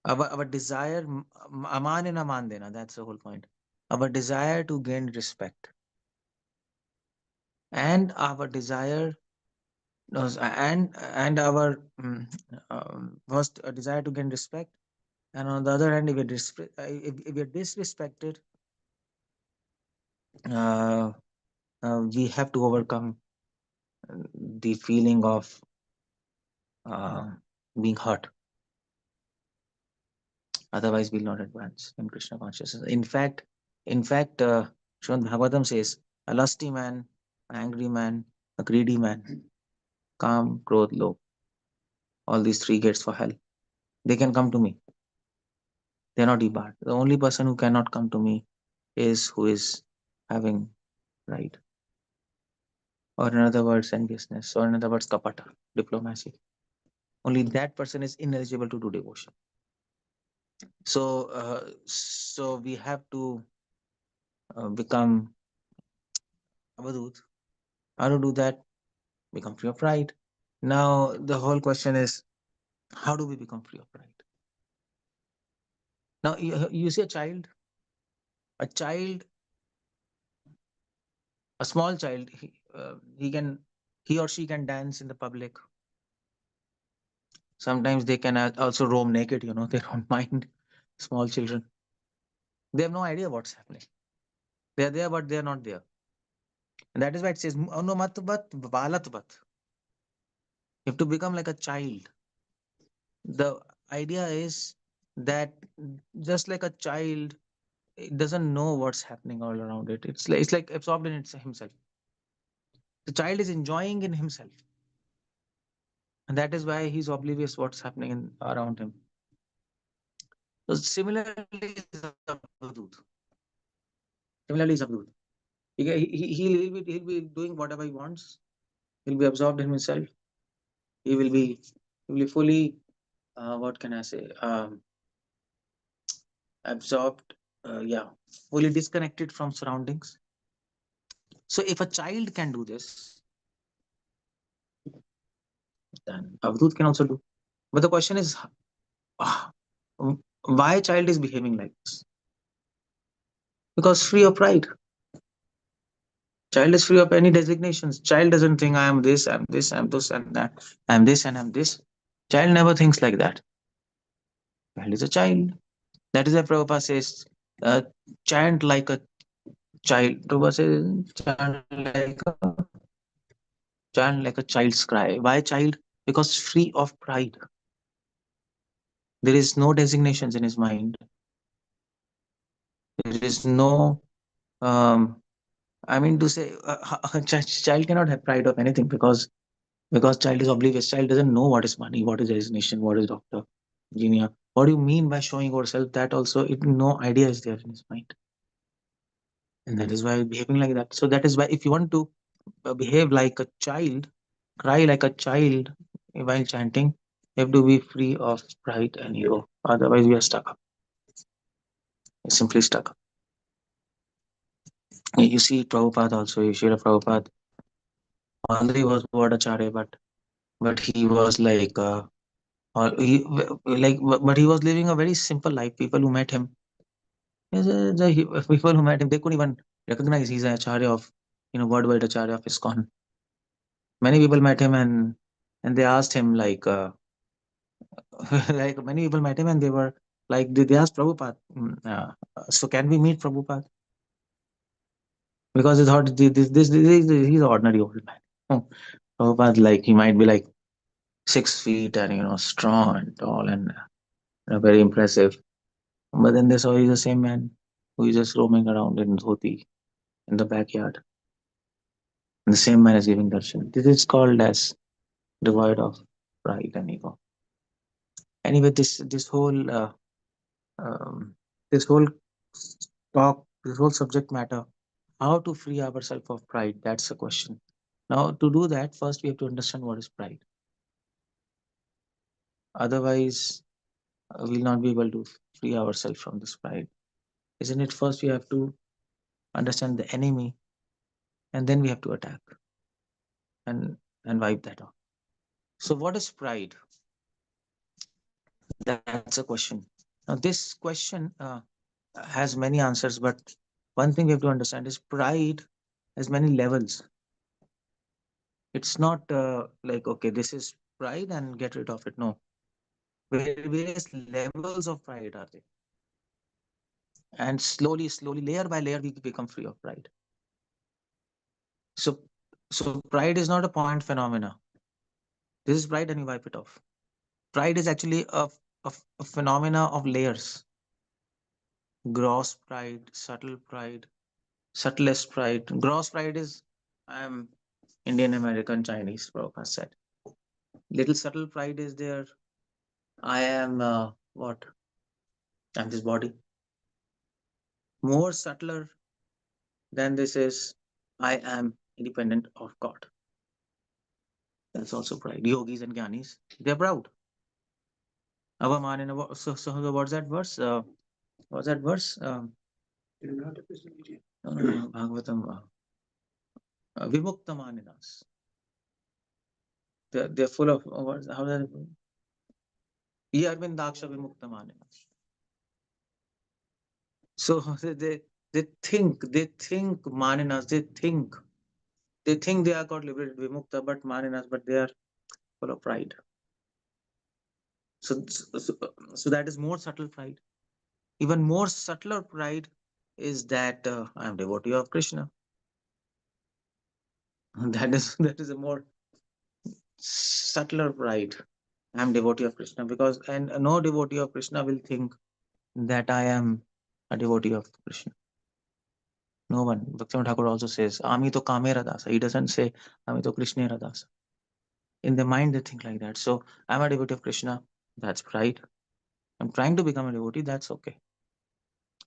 Our desire, aman and aman dena, that's the whole point. Our desire to gain respect and our desire and our first a desire to gain respect, and on the other hand, if we're disrespected, we have to overcome the feeling of being hurt. Otherwise, we'll not advance in Krishna consciousness. In fact, Srimad Bhagavatam says, a lusty man, an angry man, a greedy man, calm, krodh, lobh, all these three gates for hell. They can come to me. They're not debarred. The only person who cannot come to me is who is having pride. Or in other words, enviousness. Or in other words, kapata, diplomacy. Only that person is ineligible to do devotion. So we have to become avadut. How to do that? Become free of pride. Now the whole question is, how do we become free of pride? Now you see a child, a small child, he or she can dance in the public. Sometimes they can also roam naked, they don't mind. Small children, they have no idea what's happening. They are there, but they are not there. And that is why it says, "Anumat bat balat bat." You have to become like a child. The idea is that just like a child, it doesn't know what's happening all around it. It's like absorbed in himself. The child is enjoying in himself, and that is why he's oblivious what's happening around him. So similarly, Zabdut. He'll be doing whatever he wants. He'll be absorbed in himself. He will be fully, what can I say, absorbed, fully disconnected from surroundings. So if a child can do this, then Avadut can also do. But the question is, why a child is behaving like this? Because free of pride. Child is free of any designations. Child doesn't think I am this, I'm this, I'm this, and that. I'm this and I'm this. Child never thinks like that. Child is a child. That is why Prabhupada says, chant like a child. Prabhupada says, chant like a child's cry. Why child? Because free of pride. There is no designations in his mind. There is no, I mean to say, a child cannot have pride of anything because child is oblivious. Child doesn't know what is money, what is designation, what is doctor, engineer. What do you mean by showing yourself? That also, no idea is there in his mind. And that is why behaving like that. So that is why if you want to behave like a child, cry like a child while chanting, you have to be free of pride and ego. Otherwise, we are stuck up. simply stuck. You see, Prabhupada also, Srila Prabhupada, although he was Vardacharya, but he was like, or he like, but he was living a very simple life. People who met him, people who met him, they couldn't even recognize he's an acharya of, worldwide acharya of ISKCON. Many people met him and they asked him like, like many people met him and they were like, they asked Prabhupada, so can we meet Prabhupada? Because they thought he's an ordinary old man. Prabhupada, like, he might be like 6 feet and strong and tall and very impressive. But then they saw he's the same man who is just roaming around in dhoti in the backyard. And the same man is giving darshan. This is called as devoid of pride and ego. Anyway, this whole um, this whole talk, this whole subject matter, how to free ourselves of pride, that's the question. Now, to do that, first we have to understand what is pride. Otherwise, we'll not be able to free ourselves from this pride. Isn't it? First, we have to understand the enemy, and then we have to attack and wipe that out. So, what is pride? That's a question. Now, this question has many answers, but one thing we have to understand is pride has many levels. It's not like, okay, this is pride and get rid of it. No, various levels of pride are there. And slowly, layer by layer, we become free of pride. So, pride is not a point phenomena. This is pride and you wipe it off. Pride is actually a phenomena of layers. Gross pride, subtlest pride. Gross pride is, I am Indian, American, Chinese, Prabhupada said. Little subtle pride is there. I am what? I'm this body. More subtler than this is, I am independent of God. That's also pride. Yogis and Gyanis, they're proud. Avamanina. So what's that verse? What's that verse? No, Bhagavatam. Vimuktamaninas. They're full of words. How does it? Ye Arvindaksha Vimuktamaninas. So they think Maninas. They think they are got liberated Vimukta, but Maninas, but they are full of pride. So that is more subtle pride. Even more subtler pride is that I am devotee of Krishna. That is a more subtler pride. I am devotee of Krishna, because and no devotee of Krishna will think that I am a devotee of Krishna. No one. Bhaktivinoda Thakur also says, Ami to Kamera Dasa. He doesn't say Ami to Krishnera Dasa. In their mind, they think like that. So I'm a devotee of Krishna. That's pride. I'm trying to become a devotee. That's okay.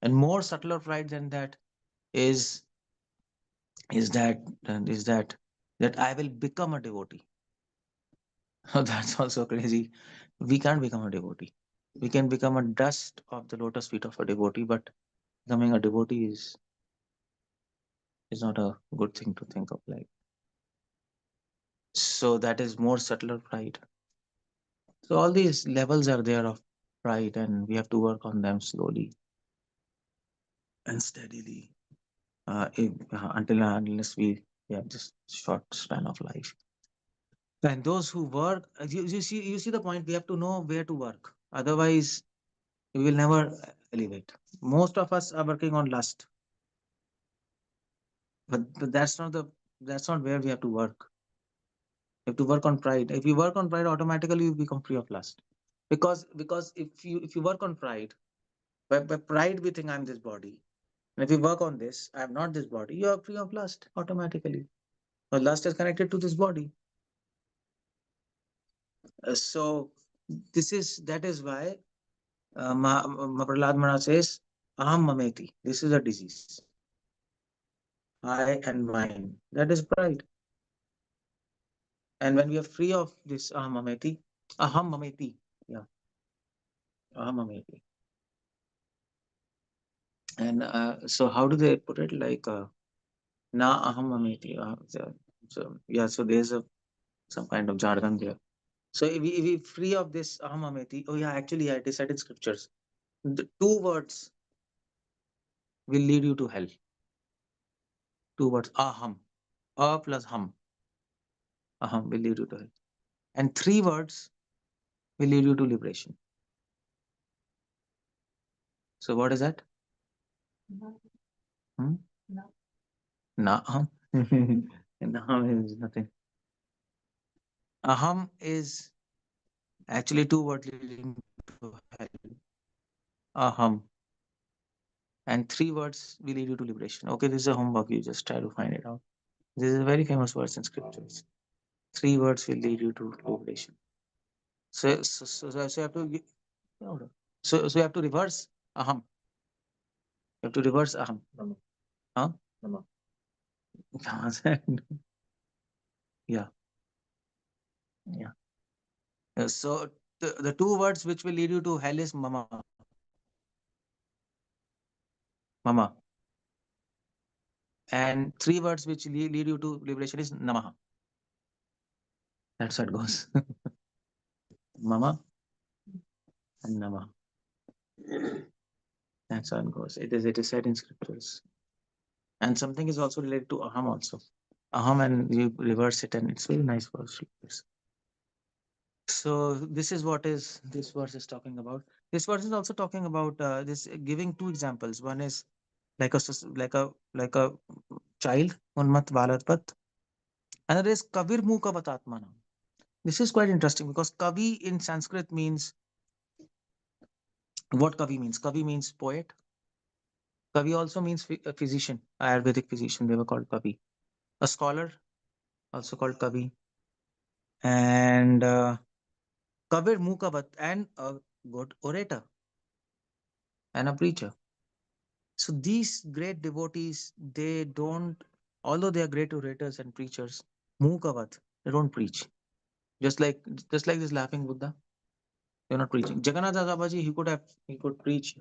And more subtler pride than that is that I will become a devotee. That's also crazy. We can't become a devotee. We can become a dust of the lotus feet of a devotee, but becoming a devotee is not a good thing to think of. Like, so that is more subtler pride. So all these levels are there of pride, and we have to work on them slowly and steadily, unless we have this short span of life. And those who work, you see the point. We have to know where to work. Otherwise, we will never elevate. Most of us are working on lust, but that's not where we have to work. We have to work on pride. If you work on pride, automatically you become free of lust. Because if you work on pride, by pride we think I'm this body. And if you work on this, I'm not this body, you are free of lust automatically. Well, lust is connected to this body. So that is why Prahlad Maharaj says, Aham Mameti. This is a disease. I and mine. That is pride. And when we are free of this Aham Mameti, yeah, Aham Mameti. And so how do they put it? Like na aham amiti. So yeah, so there's some kind of jargon there. So if we free of this aham amiti, oh yeah, actually yeah, it is said in scriptures. The two words will lead you to hell. Two words, aham, a plus hum, aham will lead you to hell. And three words will lead you to liberation. So what is that? Hmm? Na aham. Aham is nothing. Aham is actually two words leading to hell. Aham. And three words will lead you to liberation. Okay, this is a homework. You just try to find it out. This is a very famous verse in scriptures. Three words will lead you to liberation. So you have to so you have to reverse aham. You have to reverse aham. Huh? Yeah. Yeah. So the two words which will lead you to hell is mama. Mama. And three words which lead you to liberation is namaha. That's how it goes. Mama and nama. That's how it goes. It is said in scriptures. And something is also related to aham also. Aham, and you reverse it, and it's very nice verse. So this is what is this verse is talking about. This verse is also talking about this, giving two examples. One is like a child, unmat balatpat. Another is kavir muka batatmana. This is quite interesting because kavi in Sanskrit means what kavi means. Kavi means poet. Kavi also means a physician, Ayurvedic physician. They were called kavi. A scholar, also called kavi, and kavir mukavat, and a good orator and a preacher. So these great devotees, they don't, although they are great orators and preachers, mukavat, they don't preach. Just like this laughing Buddha, they're not preaching. Jagannath Das Babaji, he could preach.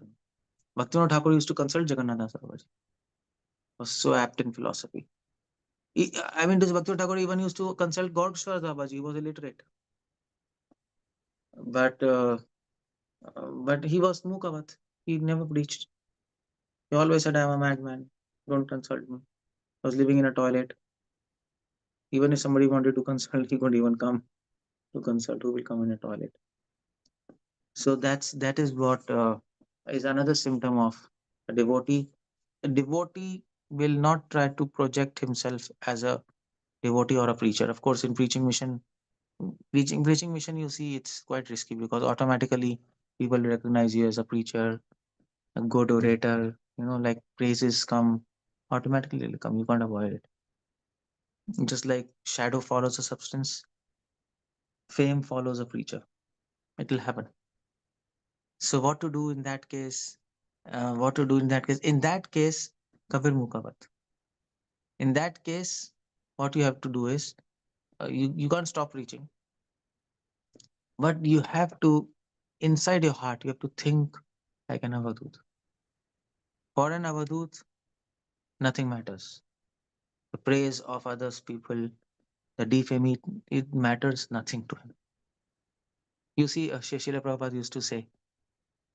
Bhaktivinoda Thakur used to consult Jagannath Das Babaji. Was so apt in philosophy. I mean, this Bhaktivinoda Thakur even used to consult Gaudeshwar Babaji. He was illiterate, but he was mukavat. He never preached. He always said, "I'm a madman. Don't consult me." I was living in a toilet. Even if somebody wanted to consult, he couldn't even come to consult. Who will come in a toilet? So that is what is another symptom of a devotee. A devotee will not try to project himself as a devotee or a preacher. Of course, in preaching mission, you see it's quite risky because automatically people recognize you as a preacher, a good orator. Like praises come automatically. They'll come. You can't avoid it. Just like shadow follows a substance, fame follows a preacher. It will happen. So what to do in that case? What to do in that case? In that case, kavir mukavat. In that case, what you have to do is you can't stop preaching, but you have to, inside your heart, you have to think like an avadut. For an avadut, nothing matters. The praise of others people, the defame, it matters nothing to him. You see, Srila Prabhupada used to say,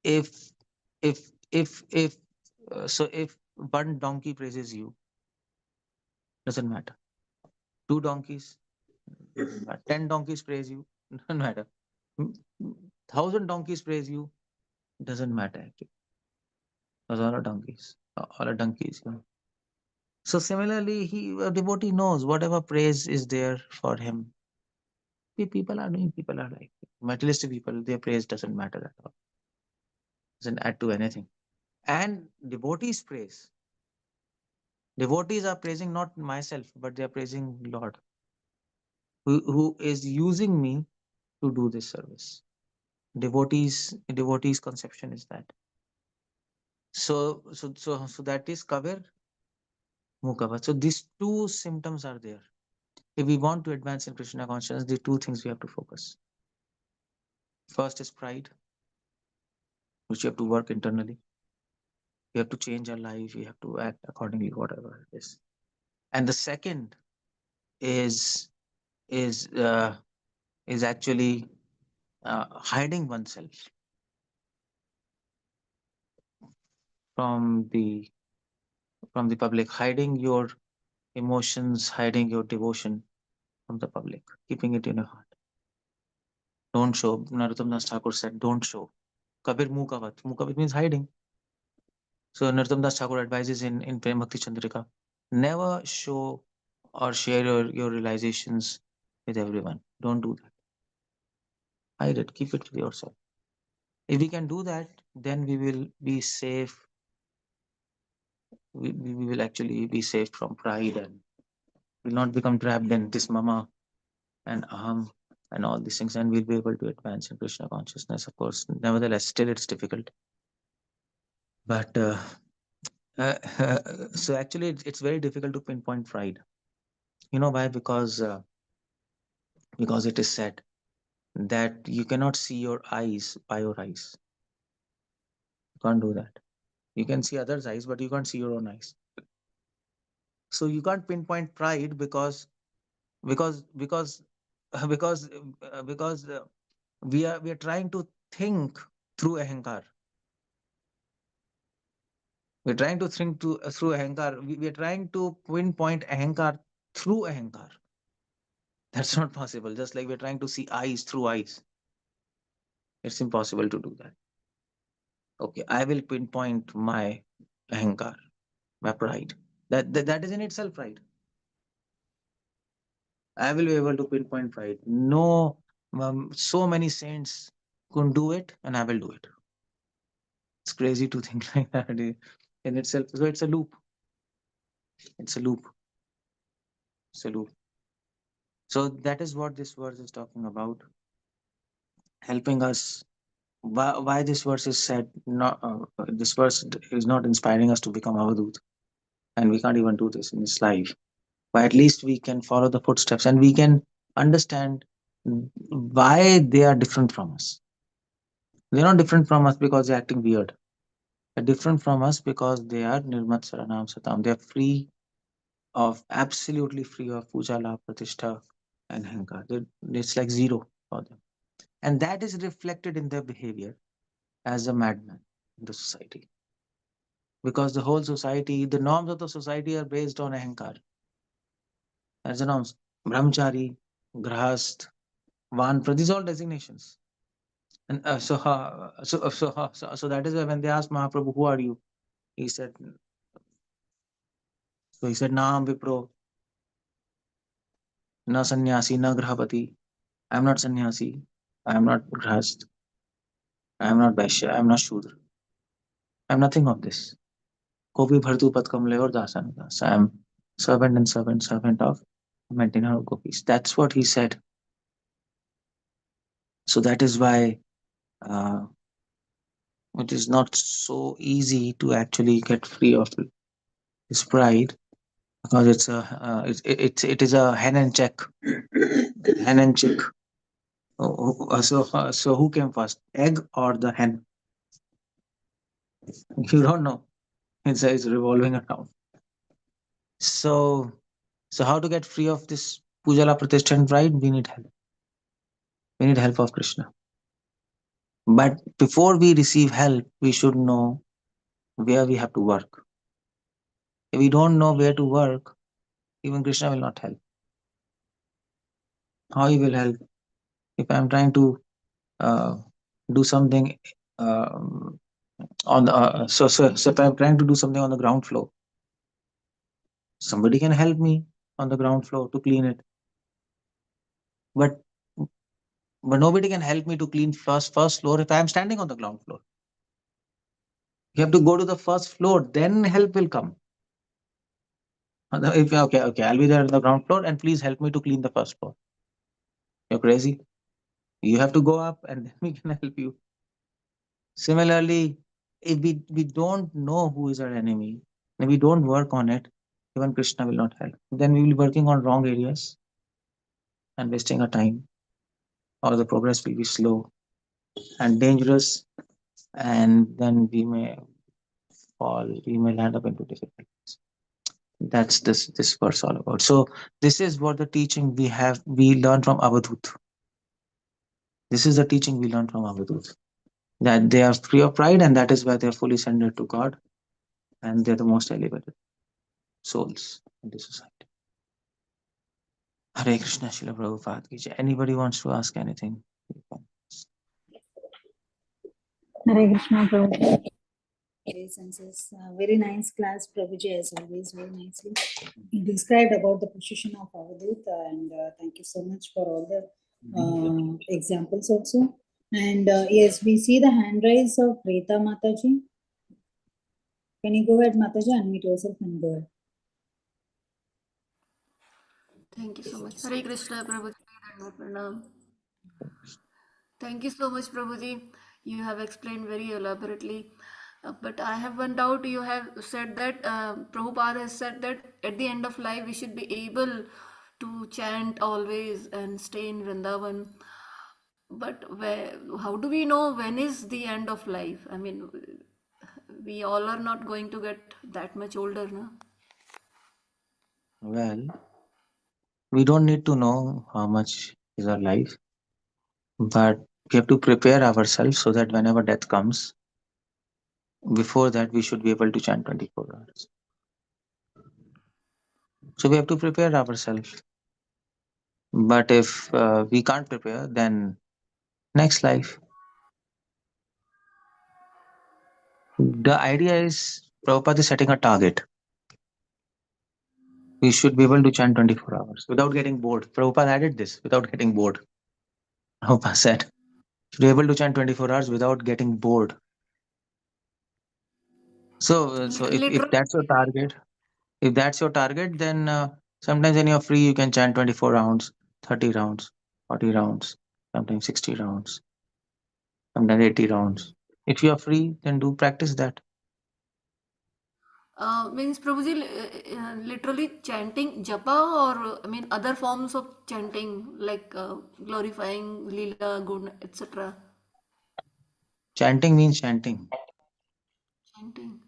if if so if one donkey praises you, doesn't matter. Two donkeys, doesn't matter. 10 donkeys praise you, doesn't matter. 1,000 donkeys praise you, doesn't matter actually. Those all are donkeys. All are donkeys. So similarly, a devotee knows whatever praise is there for him. People are doing, people are like materialistic people, their praise doesn't matter at all. Doesn't add to anything. And devotees praise. Devotees are praising not myself, but they are praising Lord, who is using me to do this service. Devotees conception is that. So that is kavir mukava. So these two symptoms are there. If we want to advance in Krishna consciousness, the two things we have to focus. First is pride, which you have to work internally. We have to change our life. We have to act accordingly, whatever it is. And the second is is uh, is actually hiding oneself from the public, hiding your emotions, hiding your devotion from the public, keeping it in your heart. Don't show. Narottam Das Thakur said, "Don't show." Kabir Mukavat. Mukavat means hiding. So Narottam Das Thakur advises in Prem Bhakti Chandrika, never show or share your realizations with everyone. Don't do that. Hide it. Keep it to yourself. If we can do that, then we will be safe. We will actually be safe from pride and will not become trapped in this mama and aham and all these things, and we'll be able to advance in Krishna consciousness. Of course, nevertheless, still it's difficult. But uh, so actually, it's very difficult to pinpoint pride. You know why? Because it is said that you cannot see your eyes by your eyes. You can't do that. You can see others' eyes, but you can't see your own eyes. So you can't pinpoint pride because because because we are trying to think through ahankar. We're trying to think through ahankar. We are trying to pinpoint ahankar through ahankar. That's not possible. Just like we're trying to see eyes through eyes. It's impossible to do that. Okay, I will pinpoint my ahankar, my pride. That is in itself pride. I will be able to pinpoint pride. No, so many saints couldn't do it, and I will do it. It's crazy to think like that in itself. So it's a loop. It's a loop. It's a loop. So that is what this verse is talking about, helping us. Why this verse is said? Not this verse is not inspiring us to become avadut, and we can't even do this in this life. But at least we can follow the footsteps, and we can understand why they are different from us. They're not different from us because they're acting weird. They're different from us because they are nirmat saranam satam. They're free of absolutely free of puja, la, pratishtha, and hankar. It's like zero for them, and that is reflected in their behavior as a madman in the society. Because the whole society, the norms of the society are based on ahankar. As the norms, brahmachari, grahast, vanpra, these all designations. And so that is why when they asked Mahaprabhu, "Who are you?" He said, "Naam Vipro, na sannyasi, na grahapati." I am not sannyasi. I am not grahast. I am not vaishya. I am not shudra. I am nothing of this. Kopi bhartu pad kamle or dasan das. I am servant and servant of maintainer of gopis. That's what he said. So that is why uh, it is not so easy to actually get free of his pride, because it's a it is a hen and check, hen and chick. So who came first, egg or the hen? You don't know. It's revolving around. So how to get free of this pujala pratishtha and pride? We need help. We need help of Krishna. But before we receive help, we should know where we have to work. If we don't know where to work, even Krishna will not help. How he will help? If I am trying to do something on the so if I'm trying to do something on the ground floor, somebody can help me on the ground floor to clean it. But nobody can help me to clean first floor if I am standing on the ground floor. You have to go to the first floor, then help will come. If okay, I'll be there on the ground floor, and please help me to clean the first floor. You're crazy. You have to go up, and then we can help you. Similarly, if we don't know who is our enemy, and we don't work on it, even Krishna will not help. Then we will be working on wrong areas and wasting our time, or the progress will be slow and dangerous, and then we may fall, you may land up into difficulties. That's this verse all about. So this is what the teaching we learn from Avadhut. This is the teaching we learn from Avadhut. That they are free of pride, and that is why they are fully surrendered to God, and they're the most elevated souls in the society. Hare Krishna, Srila Prabhupada ki jai. Anybody wants to ask anything? Hare Krishna, Prabhu. Senses. Very nice class, Prabhuji, as always, very nicely. He described about the position of Avadhuta, and thank you so much for all the examples also. And yes, we see the hand raise of Rita Mataji. Can you go ahead, Mataji, unmute yourself and go ahead. Thank you so much. Hare Krishna, Prabhuji. Pranam. Thank you so much, Prabhuji. You have explained very elaborately. But I have one doubt. You have said that Prabhupada has said that at the end of life we should be able to chant always and stay in Vrindavan. But how do we know when is the end of life? I mean, we all are not going to get that much older, no? Well, we don't need to know how much is our life, but we have to prepare ourselves so that whenever death comes, before that we should be able to chant 24 hours. So we have to prepare ourselves. But if we can't prepare, then next life. The idea is Prabhupada is setting a target. We should be able to chant 24 hours without getting bored. Prabhupada added this, without getting bored. Prabhupada said, should be able to chant 24 hours without getting bored. So if that's your target, then sometimes when you're free, you can chant 24 rounds, 30 rounds, 40 rounds, sometimes 60 rounds, sometimes 80 rounds. If you are free, then do practice that. Means Prabhuji, literally chanting japa, or I mean other forms of chanting like glorifying Leela, Gun, etc. Chanting means chanting. Chanting.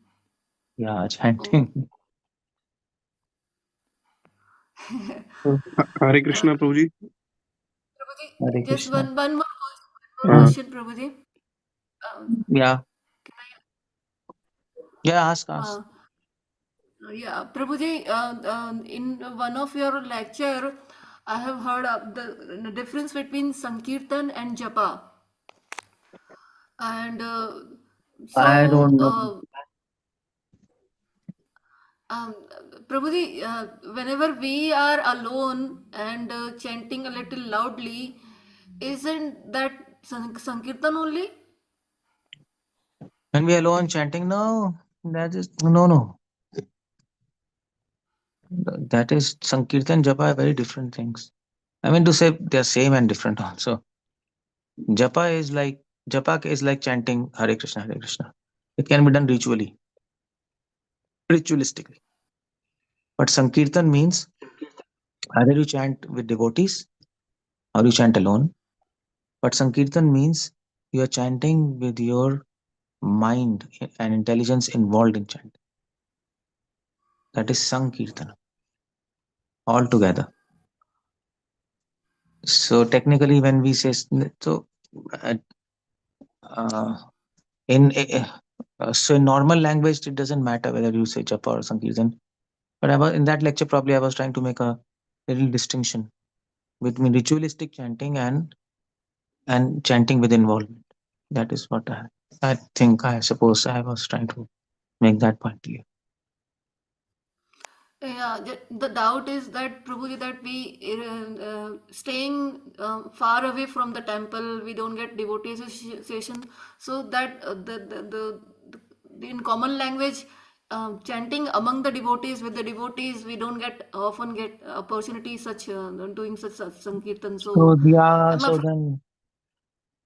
Yeah, chanting. So, Hare Krishna, Prabhuji. Prabhuji, just Krishna. one more Uh, question, Prabhuji. Yeah. Can Ask. Yeah, Prabhuji, in one of your lecture, I have heard of the difference between Sankirtan and Japa. And I so, don't know. Prabhuji, whenever we are alone and chanting a little loudly, isn't that Sankirtan only? When we are alone chanting, no, that is no. That is Sankirtan, Japa are very different things. I mean to say they are same and different also. Japa is like chanting Hare Krishna, Hare Krishna. It can be done ritualistically. But Sankirtan means either you chant with devotees or you chant alone. But Sankirtan means you are chanting with your mind and intelligence involved in chanting. That is Sankirtan altogether. So technically, when we say so, in normal language, it doesn't matter whether you say japa or sankirtan. But in that lecture, probably I was trying to make a little distinction between ritualistic chanting and chanting with involvement. That is what I suppose I was trying to make that point clear. Yeah, the doubt is that Prabhuji, that we staying far away from the temple, we don't get devotee association, so that the in common language, chanting among the devotees with the devotees, we don't often get opportunity such doing such sankirtan. So So yeah, I'm so afraid. then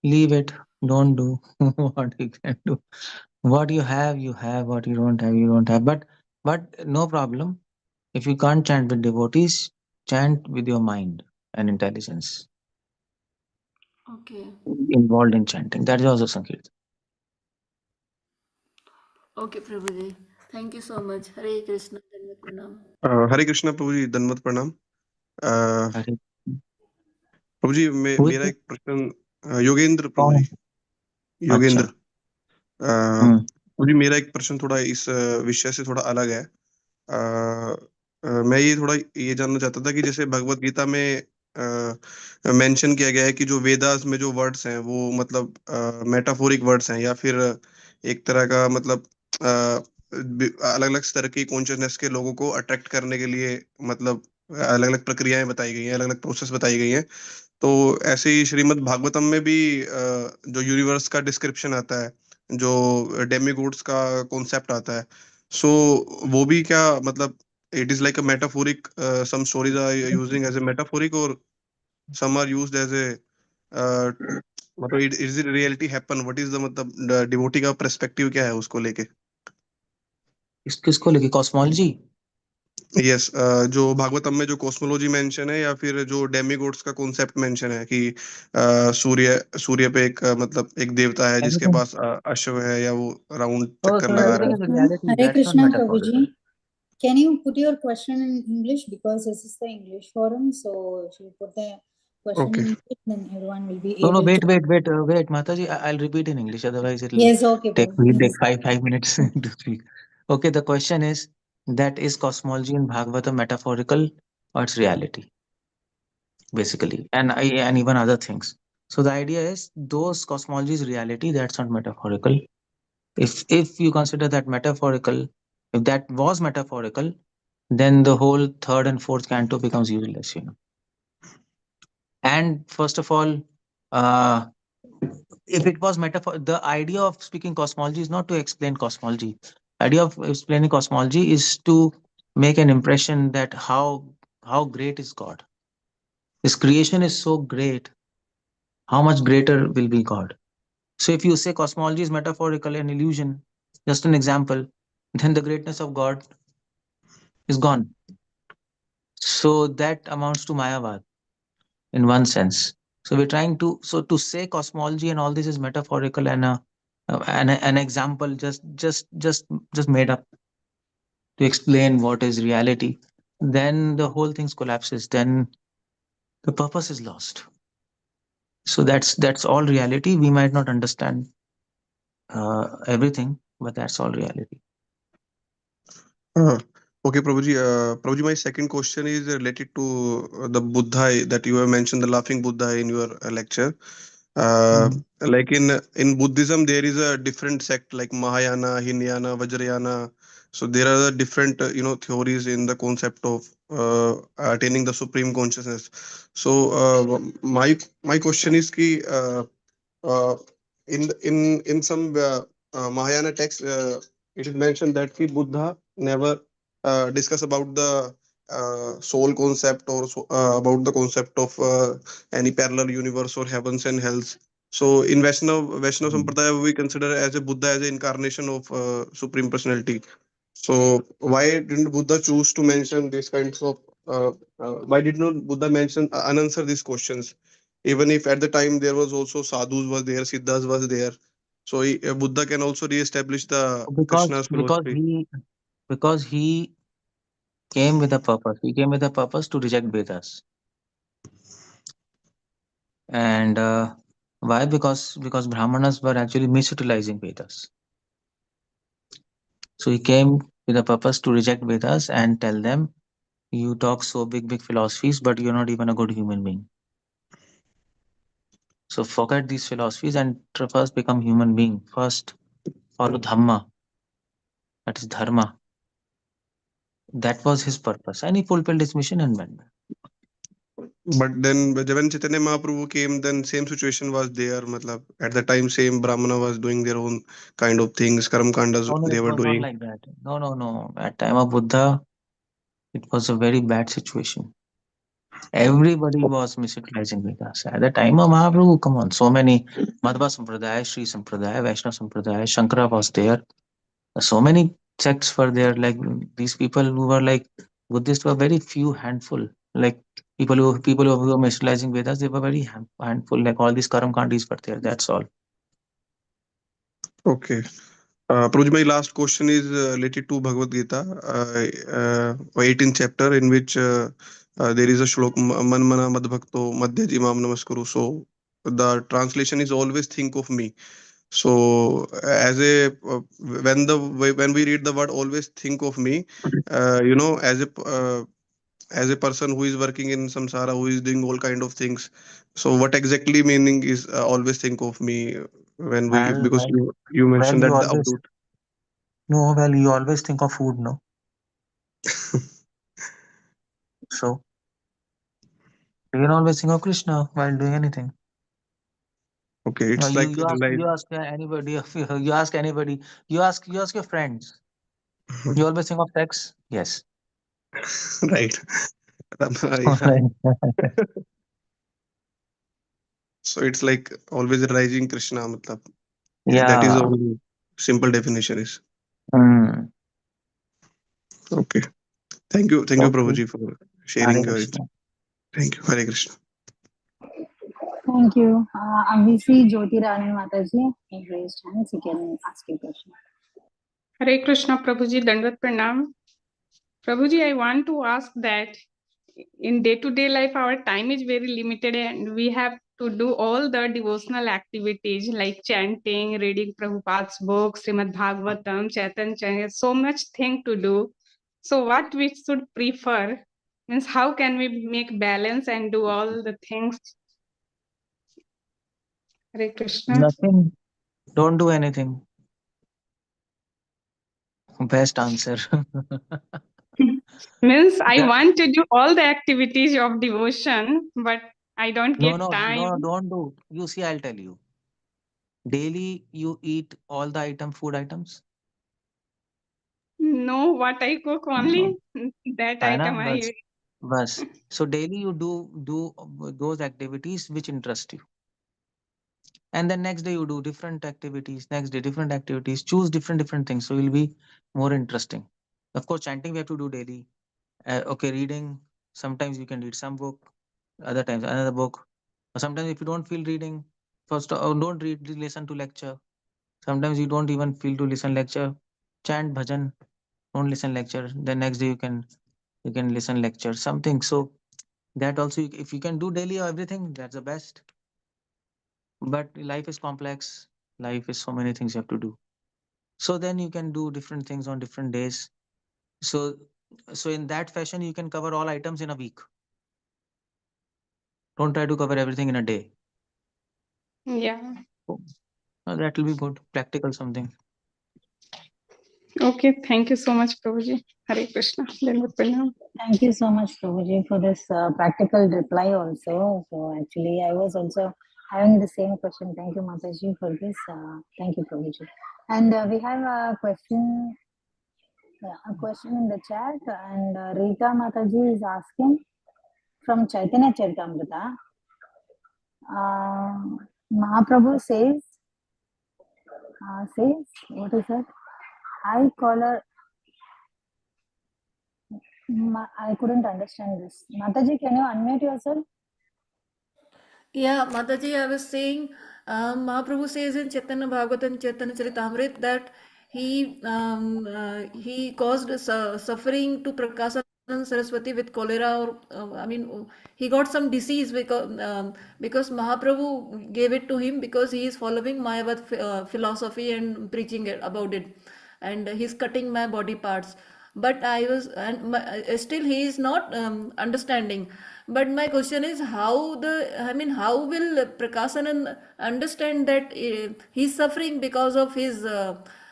leave it. Don't do what you can do. What you have, you have. What you don't have, you don't have. But no problem. If you can't chant with devotees, chant with your mind and intelligence Okay. involved in chanting. That is also Sankirtan. Okay, Prabhuji. Thank you so much. Hare Krishna. Dandavat Pranam. हरे कृष्णा प्रभु जी, दंडवत प्रणाम। हरे प्रभु जी, Who is मेरा this? एक प्रश्न, योगेंद्र प्रभु जी, कौन? योगेंद्र। अच्छा। हम्म प्रभु जी, मेरा एक प्रश्न थोड़ा इस विषय से थोड़ा अलग है। मैं ये थोड़ा ये जानना चाहता था कि जैसे भगवत गीता में मेंशन किया गया है कि जो वेदास में जो वर्ड्स हैं वो मतलब मेटाफोरिक वर्ड्स हैं, या फिर एक तरह का मतलब अलग अलग स्तर की कॉन्शियसनेस के लोगों को अट्रैक्ट करने के लिए मतलब अलग अलग प्रक्रियाएं बताई गई हैं, अलग अलग प्रोसेस बताई गई हैं। तो ऐसे ही श्रीमद् भागवतम में भी जो यूनिवर्स का डिस्क्रिप्शन आता है, जो डेमिगॉड्स का कॉन्सेप्ट आता है, सो वो भी क्या मतलब it is like a metaphoric, some stories are using as a metaphoric, और some are used as a मतलब is it reality happen, what is the मतलब डिवोटी का पर्सपेक्टिव क्या है उसको लेके? किसको लेके? कॉस्मोलॉजी? यस, जो भागवतम में जो कॉस्मोलॉजी मेंशन है, या फिर जो डेमिगॉड्स का कॉन्सेप्ट मेंशन है कि सूर्य सूर्य पे एक मतलब एक देवता है जिसके एवरीथिंग। पास अश्व है, या वो राउंड Oh, चक्कर so लगा रहा everything है। is a reality. Hare That's not Krishna, metaphorical. Prabhuji. Can you put your question in English, because this is the English forum? So if you put the question okay, in English, then everyone will be No, able wait, to. wait, Mataji. I'll repeat in English. Otherwise, Yes, okay, take Prabhu. will take Yes. five minutes to speak. Okay, the question is that is cosmology in Bhagavata metaphorical or it's reality, basically, and even other things. So the idea is those cosmology is reality. That's not metaphorical. If you consider that metaphorical, if that was metaphorical, then the whole third and fourth canto becomes useless. And first of all, uh, if it was metaphor, the idea of speaking cosmology is not to explain cosmology. Idea of explaining cosmology is to make an impression that how great is God. His creation is so great. How much greater will be God? So if you say cosmology is metaphorical and illusion, just an example, then the greatness of God is gone. So that amounts to Mayavad in one sense. So we're trying to to say cosmology and all this is metaphorical and an example just made up to explain what is reality, then the whole thing collapses. Then the purpose is lost. So that's all reality. We might not understand everything, but that's all reality. Uh, okay, Prabhuji. Prabhuji, my second question is related to the Buddha that you have mentioned, the laughing Buddha in your lecture. Like in Buddhism, there is a different sect like Mahayana, Hinayana, Vajrayana. So there are the different theories in the concept of attaining the supreme consciousness. So my question is ki uh, in some Mahayana text, it is mentioned that the Buddha never discuss about the soul concept, or about the concept of any parallel universe or heavens and hells. So in Vaishnav Sampradaya, we consider as a Buddha as an incarnation of Supreme Personality. So why didn't Buddha choose to mention these kinds of why did not Buddha mention unanswer these questions? Even if at the time there was also sadhus was there, siddhas was there, so Buddha can also re-establish the Because Krishna's because philosophy. he because he came with a purpose. He came with a purpose to reject Vedas. And why? Because Brahmanas were actually misutilizing Vedas. So he came with a purpose to reject Vedas and tell them, you talk so big philosophies, but you're not even a good human being. So forget these philosophies and first become human being. First follow Dhamma, that is Dharma. That was his purpose, and he fulfilled his mission and went back. But then when Chaitanya Mahaprabhu came, then same situation was there. Matlab, at the time, same Brahmana was doing their own kind of things, karma kandas Oh no, they it were was not doing. like that. No. At time of Buddha, it was a very bad situation. Everybody was misutilizing Vedas. At the time of Mahaprabhu, come on, so many Madhva Sampradaya, Sri Sampradaya, Vaishnava Sampradaya, Shankara was there. So many sects were there. Like these people who were like Buddhists were very few handful. Like people who were misutilizing Vedas, they were very handful. Like all these Karam Kandis were there. That's all. Okay. Prabhuji, my last question is related to Bhagavad Gita, 18th chapter, in which there is a shlok, Man mana mad bhakto madhya imam namaskuru. So the translation is always think of me. So as a when we read the word always think of me, as a person who is working in samsara, who is doing all kind of things, so what exactly meaning is always think of me, when we, Well, because well, you well, mentioned you that the always Avadut. no, well, you always think of food, no? So you can always think of Krishna while doing anything. Okay, it's You like you ask realize. you ask anybody you ask anybody you ask your friends. You always think of sex? Yes. Right. Yeah. Right. So it's like always realizing Krishna, matlab. That is Yeah. all simple definition is. Hmm. Okay. Thank you, Okay. Prabhuji, for Hare sharing your. Krishna. Thank you, Hare Krishna. Thank you. We see Jyoti Rani Mataji in raised hands. You can ask your question. Hare Krishna, Prabhuji, Dandavat Pranam. Prabhuji, I want to ask that in day-to-day life, our time is very limited and we have to do all the devotional activities like chanting, reading Prabhupada's books, Srimad Bhagavatam, Chaitanya Charitamrita, so much thing to do. So what we should prefer? Means how can we make balance and do all the things? Hare Krishna. Nothing. Don't do anything. Best answer. Means I The- want to do all the activities of devotion, but I don't no, get no, time. no, don't do. You see, I'll tell you. Daily you eat all the food items. No, what I cook only that है ना? item I eat. बस. So daily you do those activities which interest you. And then next day you do different activities, next day different activities, choose different things. So it will be more interesting. Of course, chanting we have to do daily. Okay, reading. Sometimes you can read some book, other times another book. Or sometimes if you don't feel reading, first don't read, listen to lecture. Sometimes you don't even feel to listen lecture. Chant bhajan, don't listen lecture. Then next day you can listen lecture, something. So that also if you can do daily or everything, that's the best. But life is complex. Life is so many things you have to do. So then you can do different things on different days. So in that fashion you can cover all items in a week. Don't try to cover everything in a day. Yeah. That will be good. Practical something. Okay. Thank you so much, Prabhuji. Hare Krishna. Dandavat Pranam. Thank you so much, Prabhuji, for this practical reply also. So actually, I was also having the same question. Thank you, Mataji, for this. Thank you, Prabhuji. And we have a question in the chat, and Rita Mataji is asking from Chaitanya Charitamrita. Mahaprabhu says, what is it? I collar. I couldn't understand this. Mataji, can you unmute yourself? Yeah, Mataji, I was saying, Mahaprabhu says in Chaitanya Bhagavatam, Chaitanya Charitamrita that he caused suffering to Prakasanand Saraswati with cholera, or he got some disease because Mahaprabhu gave it to him because he is following Mayavad philosophy and preaching about it, and he's cutting my body parts. But I was, and still he is not understanding. But my question is, how will Prakasanand understand that he's suffering because of his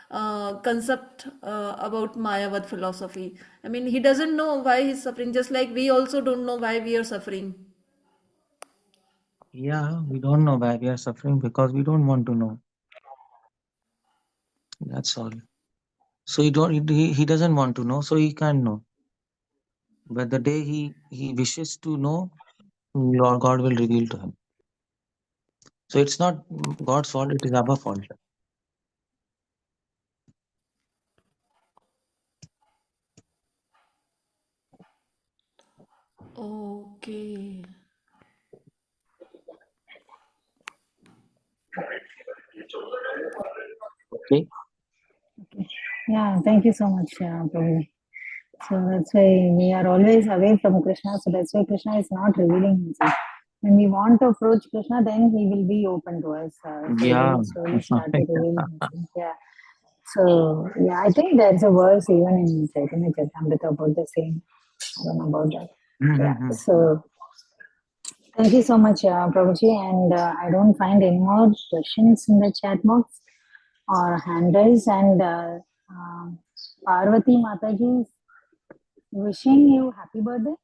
concept about Mayavad philosophy? He doesn't know why he's suffering, just like we also don't know why we are suffering. Yeah, we don't know why we are suffering because we don't want to know. That's all. So he doesn't want to know, so he can't know. But the day he wishes to know, Lord God will reveal to him. So it's not God's fault, it is our fault. Okay. Okay. Yeah, thank you so much, Prabhu. So that's why we are always away from Krishna. So that's why Krishna is not revealing himself. When we want to approach Krishna, then he will be open to us. So he Yeah. will slowly start to reveal himself. Yeah. So yeah, I think there's a verse even in Chaitanya Charitamrita about the same. I don't know about that. Yeah. Mhm. So thank you so much, Prabhuji. And I don't find any more questions in the chat box or hand raise. And Parvati Mataji is wishing you happy birthday.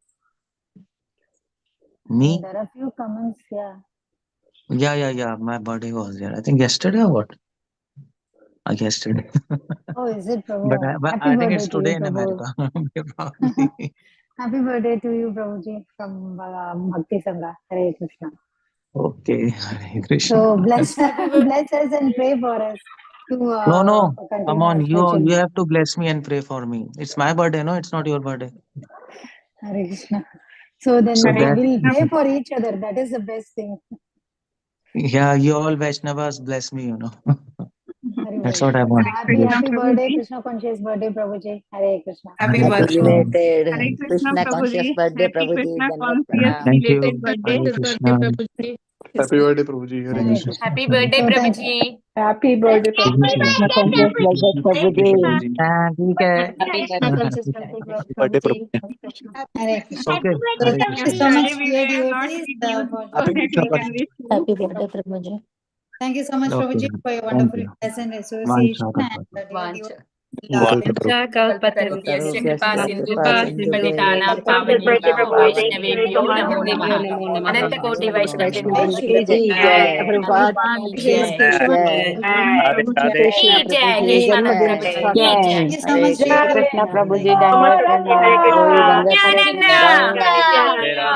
Me? And there are a few comments. Yeah. Yeah. My birthday was there. I think yesterday or what? Yesterday. Oh, is it, But Prabhu? Happy I think birthday it's to you, today in Prabhu. America. Probably. Happy birthday to you, Prabhuji, from Bhakti Sangha. Hare Krishna. Okay. Hare Krishna. So bless, bless us and pray for us to No. Come continue on. our You spiritual. have to bless me and pray for me. It's my birthday, no? It's not your birthday. Hare Krishna. So then So we'll that pray for each other. That is the best thing. yeah, you all Vaishnavas bless me, you know. Hare That's Bol. what I So want. happy birthday, Krishna conscious birthday, Prabhuji. Hare Krishna. Happy Hare birthday. Krishna. Belated Hare Krishna Krishna conscious Prabhuji. birthday, Happy Prabhuji. Krishna Dhanavad conscious pranam. Thank you. belated birthday. Hare Krishna. Prabhuji. Happy birthday, Prabhuji. Hare Hare Krishna. Krishna. Happy birthday, So thank Prabhuji. Happy birthday, Krishna conscious birthday, Prabhuji. हाँ, ठीक है. Happy Krishna birthday. conscious birthday, Birthday, Prabhuji. Hare Krishna. Hare Krishna. Okay. So Hare thank you Krishna. so much, Yesterday we dear were not devotees, with you, for so joining that today. we can wish you. Happy birthday, Prabhuji. Thank you so much, Okay. Prabhuji, for your Thank wonderful you. pleasant Vancha association and kalpata. dear Vancha. devotees. Kalpata. Vancha kalpatarubhyasya Sarupyasya kripa kripa sindhubhyo sindhubhyo gnanapanitanam Happy birthday, pavanebhyo Prabhuji. vaishnavebhyo namo Vaishnavebhyo namaha. namo namaha. Anantakoti Jai Vaishnavrind Shri ki की jai. जय Prabhupada Prabhupada ki Jai jai. की Keshavanand जय Prabhuji. जय Shri Ki प्रभु jai. जी Keshavanand जय Prabhuji ki Okay. jai. Thank you so Hare much, dear Krishna devotees. Krishna Thank Prabhuji, you. Dhanavad Hare pranam. Gauri Krishna. Ganga Jai Hare Nitya. Krishna Jai Nityananda.